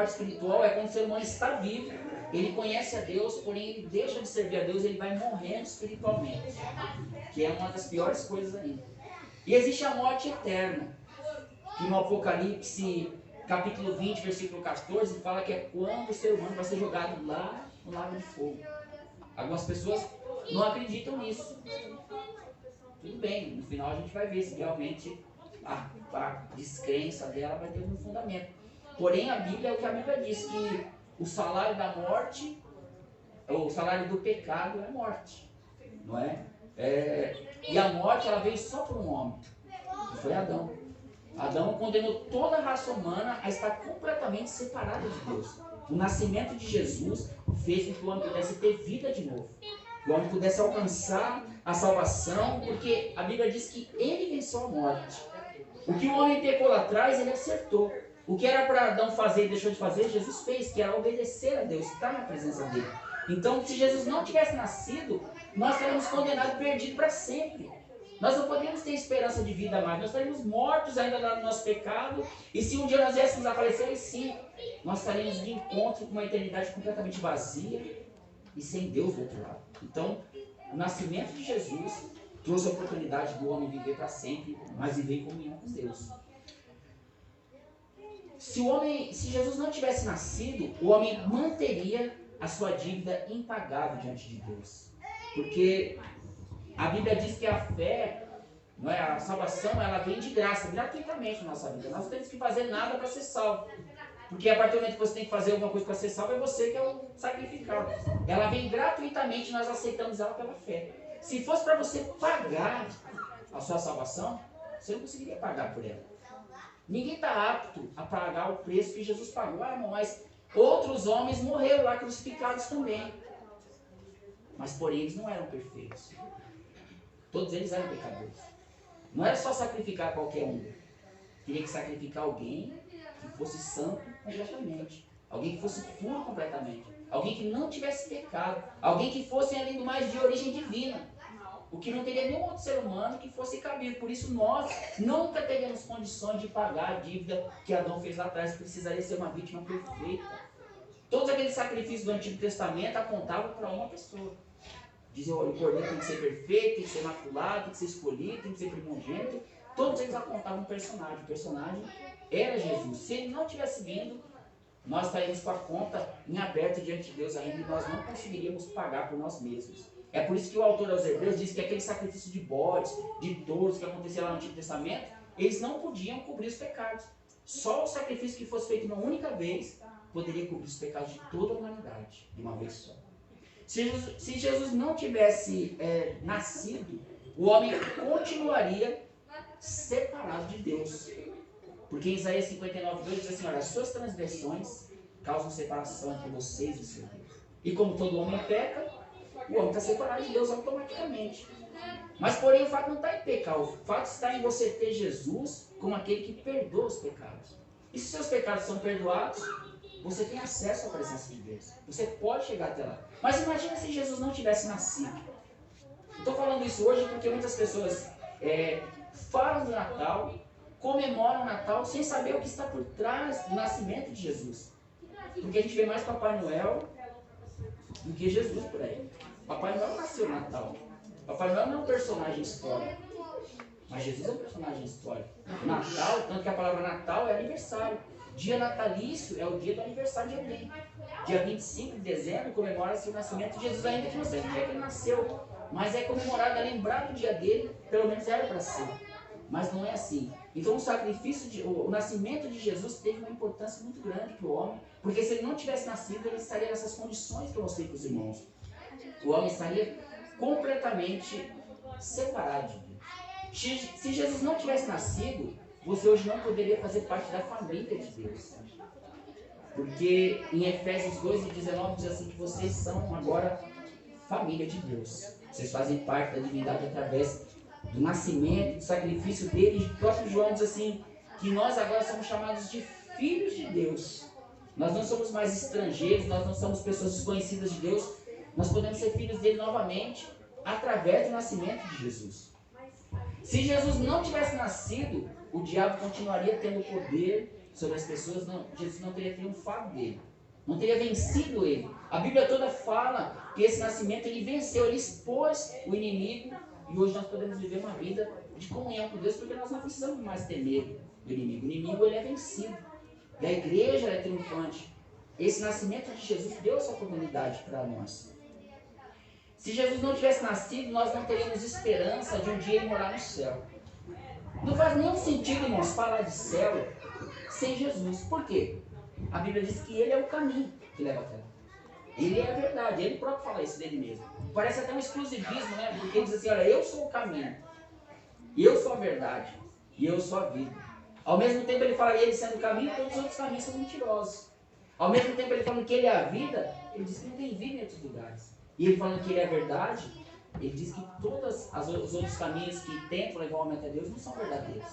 Speaker 3: espiritual é quando o ser humano está vivo, ele conhece a Deus, porém ele deixa de servir a Deus, ele vai morrendo espiritualmente, que é uma das piores coisas ainda. E existe a morte eterna, que no Apocalipse, capítulo 20, versículo 14, fala que é quando o ser humano vai ser jogado lá no lago de fogo. Algumas pessoas não acreditam nisso. Tudo bem, no final a gente vai ver se realmente a descrença dela vai ter um fundamento. Porém, a Bíblia é o que a Bíblia diz, que o salário da morte, o salário do pecado é morte, não é? E a morte, ela veio só por um homem, que foi Adão. Adão condenou toda a raça humana a estar completamente separada de Deus. O nascimento de Jesus fez com que o homem pudesse ter vida de novo. Que o homem pudesse alcançar a salvação, porque a Bíblia diz que ele venceu a morte. O que o homem pecou lá atrás, ele acertou. O que era para Adão fazer e deixou de fazer, Jesus fez, que era obedecer a Deus, estar na presença dele. Então, se Jesus não tivesse nascido, nós estaríamos condenados, perdidos para sempre. Nós não podemos ter esperança de vida mais. Nós estaríamos mortos ainda lá no nosso pecado. E se um dia nós viéssemos a falecer, aí sim, nós estaríamos de encontro com uma eternidade completamente vazia e sem Deus do outro lado. Então, o nascimento de Jesus trouxe a oportunidade do homem viver para sempre, mas viver em comunhão com Deus. Se Jesus não tivesse nascido, o homem manteria a sua dívida impagável diante de Deus. Porque a Bíblia diz que a fé, não é, a salvação, ela vem de graça, gratuitamente na nossa vida. Nós não temos que fazer nada para ser salvo. Porque a partir do momento que você tem que fazer alguma coisa para ser salvo, é você que é o sacrificado. Ela vem gratuitamente, nós aceitamos ela pela fé. Se fosse para você pagar a sua salvação, você não conseguiria pagar por ela. Ninguém está apto a pagar o preço que Jesus pagou. Ah, irmão, mas outros homens morreram lá crucificados também. Mas porém eles não eram perfeitos. Todos eles eram pecadores. Não era só sacrificar qualquer um. Teria que sacrificar alguém que fosse santo completamente. Alguém que fosse puro completamente. Alguém que não tivesse pecado. Alguém que fosse, além do mais, de origem divina. O que não teria nenhum outro ser humano que fosse cabido. Por isso nós nunca teríamos condições de pagar a dívida que Adão fez lá atrás. Precisaria ser uma vítima perfeita. Todos aqueles sacrifícios do Antigo Testamento apontavam para uma pessoa. Diziam, olha, o cordeiro tem que ser perfeito, tem que ser imaculado, tem que ser escolhido, tem que ser primogênito. Todos eles apontavam um personagem. O personagem era Jesus. Se ele não tivesse vindo, nós estaríamos com a conta em aberto diante de Deus ainda e nós não conseguiríamos pagar por nós mesmos. É por isso que o autor aos Hebreus diz que aquele sacrifício de bodes, de touros que acontecia lá no Antigo Testamento, eles não podiam cobrir os pecados. Só o sacrifício que fosse feito uma única vez poderia cobrir os pecados de toda a humanidade, de uma vez só. Se Jesus não tivesse nascido, o homem continuaria separado de Deus. Porque em Isaías 59, 2 diz assim, olha, as suas transgressões causam separação entre vocês e o seu Deus. E como todo homem peca, o homem está separado de Deus automaticamente. Mas porém o fato não está em pecar, o fato está em você ter Jesus como aquele que perdoa os pecados. E se seus pecados são perdoados, você tem acesso à presença de Deus. Você pode chegar até lá. Mas imagina se Jesus não tivesse nascido. Estou falando isso hoje porque muitas pessoas falam do Natal, comemoram o Natal sem saber o que está por trás do nascimento de Jesus. Porque a gente vê mais Papai Noel do que Jesus por aí. Papai Noel nasceu no Natal. Papai Noel não é um personagem histórico. Mas Jesus é um personagem histórico. Natal, tanto que a palavra Natal é aniversário. Dia natalício é o dia do aniversário de alguém. Dia 25 de dezembro comemora-se o nascimento de Jesus, ainda que não seja o dia que ele nasceu. Mas é comemorado, é lembrado o dia dele, pelo menos era para ser. Mas não é assim. Então o nascimento de Jesus teve uma importância muito grande para o homem, porque se ele não tivesse nascido, ele estaria nessas condições que eu mostrei para os irmãos. O homem estaria completamente separado de Deus. Se Jesus não tivesse nascido, você hoje não poderia fazer parte da família de Deus. Porque em Efésios 2:19 diz assim que vocês são agora família de Deus. Vocês fazem parte da divindade através do nascimento, do sacrifício dele. E o próprio João diz assim, que nós agora somos chamados de filhos de Deus. Nós não somos mais estrangeiros, nós não somos pessoas desconhecidas de Deus. Nós podemos ser filhos dele novamente através do nascimento de Jesus. Se Jesus não tivesse nascido, o diabo continuaria tendo poder sobre as pessoas. Jesus não teria triunfado dele, não teria vencido ele. A Bíblia toda fala que esse nascimento ele venceu, ele expôs o inimigo. E hoje nós podemos viver uma vida de comunhão com Deus, porque nós não precisamos mais ter medo do inimigo. O inimigo ele é vencido. E a igreja é triunfante. Esse nascimento de Jesus deu essa oportunidade para nós. Se Jesus não tivesse nascido, nós não teríamos esperança de um dia ele morar no céu. Não faz nenhum sentido, irmãos, falar de céu sem Jesus. Por quê? A Bíblia diz que ele é o caminho que leva até lá. Ele é a verdade, ele próprio fala isso dele mesmo. Parece até um exclusivismo, né? Porque ele diz assim, olha, eu sou o caminho, eu sou a verdade e eu sou a vida. Ao mesmo tempo ele fala, ele sendo o caminho, todos os outros caminhos são mentirosos. Ao mesmo tempo ele falando que ele é a vida, ele diz que não tem vida em outros lugares. E ele falando que ele é a verdade, ele diz que todos os outros caminhos que tentam levar o homem até Deus não são verdadeiros.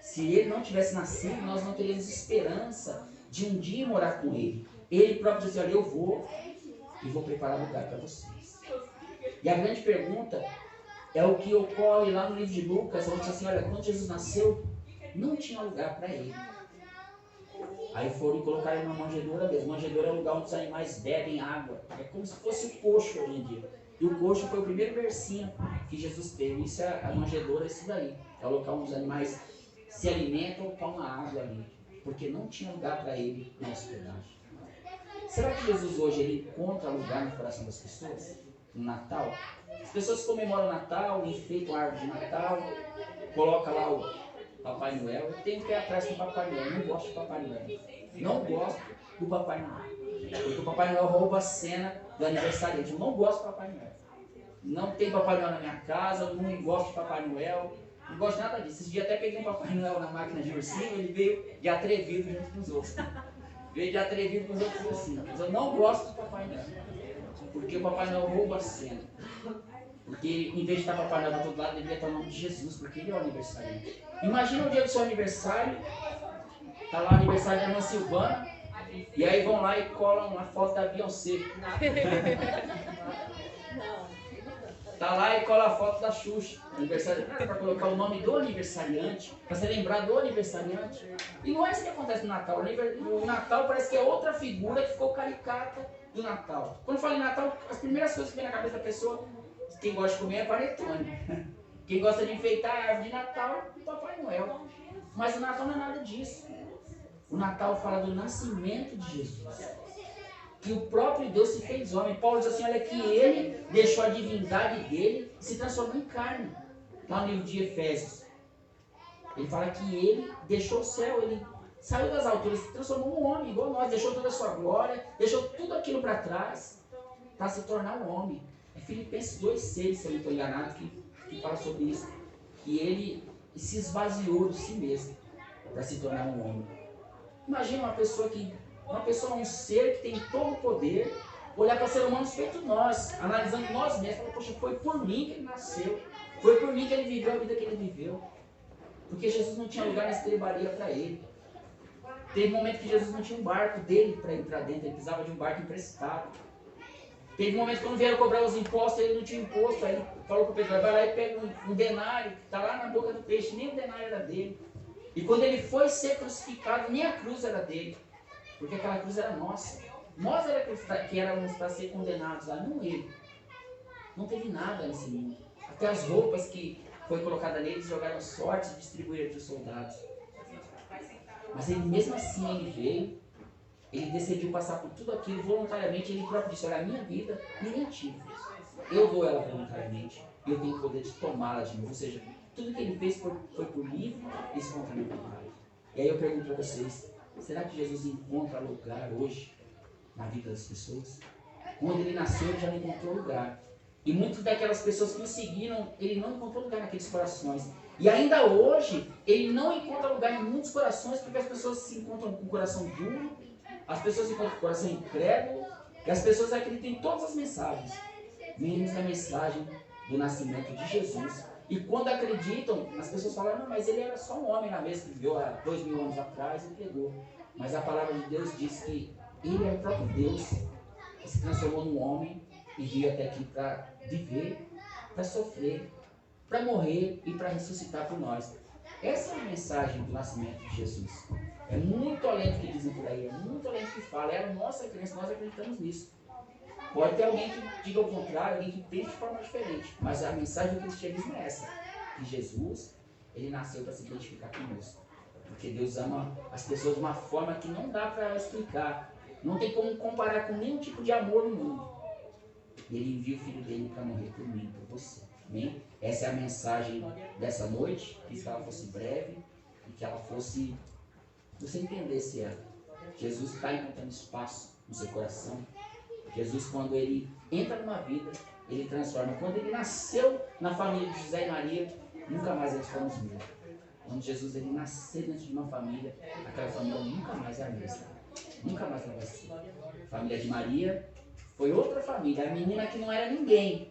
Speaker 3: Se ele não tivesse nascido, nós não teríamos esperança de um dia morar com ele. Ele próprio disse, olha, eu vou e vou preparar lugar para vocês. E a grande pergunta é o que ocorre lá no livro de Lucas, onde diz assim, olha, quando Jesus nasceu, não tinha lugar para ele. Aí foram e colocaram ele numa manjedoura mesmo. Manjedoura é o lugar onde os animais bebem água. É como se fosse o coxo hoje em dia. E o coxo foi o primeiro bercinho que Jesus teve. Isso é a manjedoura, é isso daí. É o local onde os animais se alimentam ou tomam água ali. Porque não tinha lugar para ele na hospedagem. Será que Jesus hoje ele encontra lugar no coração das pessoas? No Natal? As pessoas comemoram o Natal, enfeitam a árvore de Natal, colocam lá o Papai Noel. Eu tenho que ir atrás do Papai Noel. Eu não gosto do Papai Noel. Não gosto do Papai Noel. Porque o Papai Noel rouba a cena do aniversariante. Eu não gosto do Papai Noel. Não tem Papai Noel na minha casa, eu não gosto de Papai Noel. Não gosto de nada disso. Esse dia até peguei um Papai Noel na máquina de ursinho, ele veio de atrevido junto com os outros. Veio de atrevido com os outros ursinhos. Mas eu não gosto do Papai Noel. Porque o Papai Noel rouba a cena. Porque em vez de estar Papai Noel para todo lado, deveria estar o nome de Jesus, porque ele é o aniversariante. Imagina o dia do seu aniversário, está lá o aniversário da irmã Silvana, e aí vão lá e colam uma foto da Beyoncé. Está lá e cola a foto da Xuxa, para colocar o nome do aniversariante, para ser lembrado do aniversariante. E não é isso que acontece no Natal. O Natal parece que é outra figura que ficou caricata do Natal. Quando fala em Natal, as primeiras coisas que vem na cabeça da pessoa, quem gosta de comer é panetone. Quem gosta de enfeitar a árvore de Natal é o Papai Noel. Mas o Natal não é nada disso. O Natal fala do nascimento de Jesus. Que o próprio Deus se fez homem. Paulo diz assim, olha, que ele deixou a divindade dele e se transformou em carne. Lá no livro de Efésios. Ele fala que ele deixou o céu, ele saiu das alturas, se transformou um homem igual nós, deixou toda a sua glória, deixou tudo aquilo para trás para se tornar um homem. É Filipenses 2,6, se eu não estou enganado, que fala sobre isso. Que ele se esvaziou de si mesmo para se tornar um homem. Imagina um ser que tem todo o poder, olhar para ser humano feito nós, analisando nós mesmos, falar, poxa, foi por mim que ele nasceu, foi por mim que ele viveu a vida que ele viveu, porque Jesus não tinha lugar na estrebaria para ele. Teve um momento que Jesus não tinha um barco dele para entrar dentro, ele precisava de um barco emprestado. Teve um momento que quando vieram cobrar os impostos, ele não tinha imposto, aí ele falou para o Pedro, vai lá e pega um denário, que está lá na boca do peixe, nem o denário era dele. E quando ele foi ser crucificado, nem a cruz era dele. Porque aquela cruz era nossa. Nós que éramos para ser condenados lá, não ele. Não teve nada nesse mundo. Até as roupas que foi colocada nele, eles jogaram sorte e distribuíram entre os soldados. Mas ele, mesmo assim, ele veio, ele decidiu passar por tudo aquilo voluntariamente. Ele próprio disse, olha, a minha vida, ninguém tira. Eu dou ela voluntariamente e eu tenho o poder de tomá-la de novo. Ou seja, tudo que ele fez foi por livre e espontânea vontade. E aí eu pergunto para vocês, será que Jesus encontra lugar hoje na vida das pessoas? Quando ele nasceu, ele já não encontrou lugar. E muitas daquelas pessoas que o seguiram, ele não encontrou lugar naqueles corações. E ainda hoje, ele não encontra lugar em muitos corações, porque as pessoas se encontram com o coração duro, as pessoas se encontram com o coração incrédulo, e as pessoas acreditam em todas as mensagens, menos na mensagem do nascimento de Jesus. E quando acreditam, as pessoas falam, não, mas ele era só um homem lá mesmo, que viveu há 2000 anos atrás e pregou. Mas a palavra de Deus diz que ele é o próprio Deus, que se transformou num homem e veio até aqui para viver, para sofrer, para morrer e para ressuscitar por nós. Essa é a mensagem do nascimento de Jesus. É muito além do que dizem por aí, é muito além do que fala, é a nossa crença, nós acreditamos nisso. Pode ter alguém que diga o contrário, alguém que pense de forma diferente, mas a mensagem do cristianismo é essa, que Jesus, ele nasceu para se identificar conosco. Porque Deus ama as pessoas de uma forma que não dá para explicar, não tem como comparar com nenhum tipo de amor no mundo. E ele envia o Filho dele para morrer por mim, por você. Amém? Essa é a mensagem dessa noite, que ela fosse breve e que ela fosse você entendesse ela. Jesus está encontrando espaço no seu coração. Jesus, quando ele entra numa vida, ele transforma. Quando ele nasceu na família de José e Maria, nunca mais eles foram os mesmos. Quando Jesus ele nasceu dentro de uma família, aquela família nunca mais é a mesma. Nunca mais ela vai ser. A família de Maria foi outra família. A menina que não era ninguém,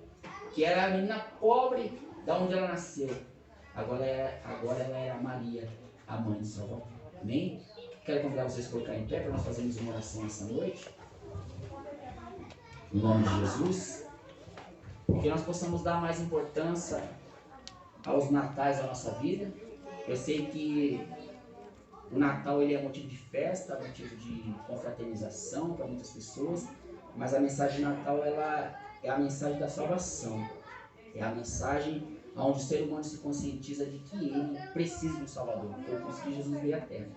Speaker 3: que era a menina pobre da onde ela nasceu. Agora ela era Maria, a mãe de Salvador. Amém? Quero convidar vocês a colocar em pé para nós fazermos uma oração essa noite. Em nome de Jesus. Que nós possamos dar mais importância aos natais da nossa vida. Eu sei que o Natal ele é motivo de festa, motivo de confraternização para muitas pessoas, mas a mensagem de Natal ela é a mensagem da salvação. É a mensagem onde o ser humano se conscientiza de que ele precisa de um Salvador. Foi por isso que Jesus veio à Terra.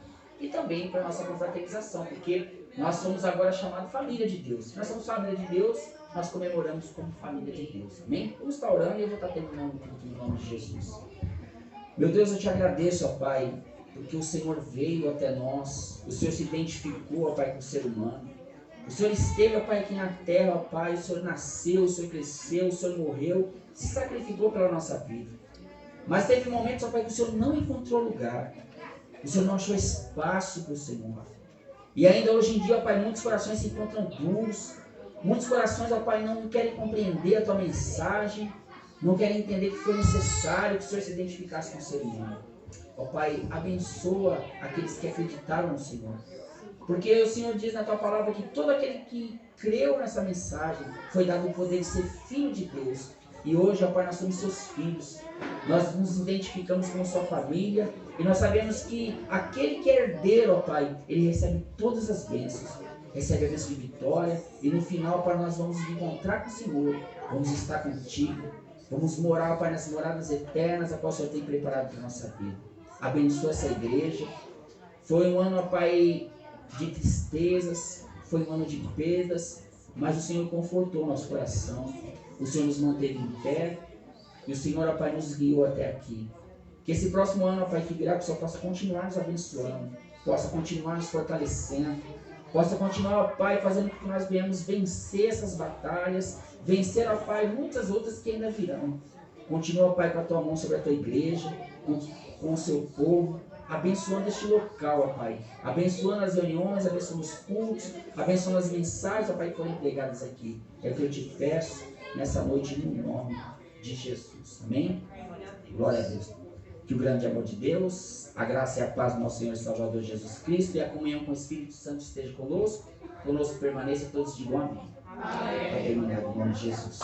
Speaker 3: E também para a nossa confraternização, porque nós somos agora chamados família de Deus. Se nós somos família de Deus, nós comemoramos como família de Deus. Amém? Vamos estar orando e eu vou estar terminando aqui em nome de Jesus. Meu Deus, eu te agradeço, ó Pai, porque o Senhor veio até nós, o Senhor se identificou, ó Pai, com o ser humano. O Senhor esteve, ó Pai, aqui na terra, ó Pai, o Senhor nasceu, o Senhor cresceu, o Senhor morreu, se sacrificou pela nossa vida. Mas teve momentos, ó Pai, que o Senhor não encontrou lugar, o Senhor não achou espaço para o Senhor. E ainda hoje em dia, ó Pai, muitos corações se encontram duros, muitos corações, ó Pai, não querem compreender a Tua mensagem, não querem entender que foi necessário que o Senhor se identificasse com o ser humano. Ó Pai, abençoa aqueles que acreditaram no Senhor. Porque o Senhor diz na Tua palavra que todo aquele que creu nessa mensagem foi dado o poder de ser filho de Deus. E hoje, ó Pai, nós somos Seus filhos. Nós nos identificamos com Sua família. E nós sabemos que aquele que é herdeiro, ó Pai, ele recebe todas as bênçãos. Recebe a bênção de vitória. E no final, Pai, nós vamos nos encontrar com o Senhor. Vamos estar contigo. Vamos morar, ó Pai, nas moradas eternas, a qual o Senhor tem preparado para a nossa vida. Abençoa essa igreja. Foi um ano, ó Pai, de tristezas, foi um ano de perdas, mas o Senhor confortou nosso coração, o Senhor nos manteve em pé, e o Senhor, ó Pai, nos guiou até aqui. Que esse próximo ano, ó Pai, que virá, que o Senhor possa continuar nos abençoando, possa continuar nos fortalecendo, possa continuar, ó Pai, fazendo com que nós venhamos vencer essas batalhas, vencer, ó Pai, muitas outras que ainda virão. Continua, ó Pai, com a Tua mão sobre a Tua igreja, com o Seu povo, abençoando este local, ó Pai, abençoando as reuniões, abençoando os cultos, abençoando as mensagens, ó Pai, que foram pregadas aqui. É o que eu te peço nessa noite, no nome de Jesus. Amém? Glória a Deus. Que o grande amor de Deus, a graça e a paz do nosso Senhor e Salvador Jesus Cristo e a comunhão com o Espírito Santo esteja conosco permaneça e todos digam amém. Amém. Vai terminar no nome de Jesus.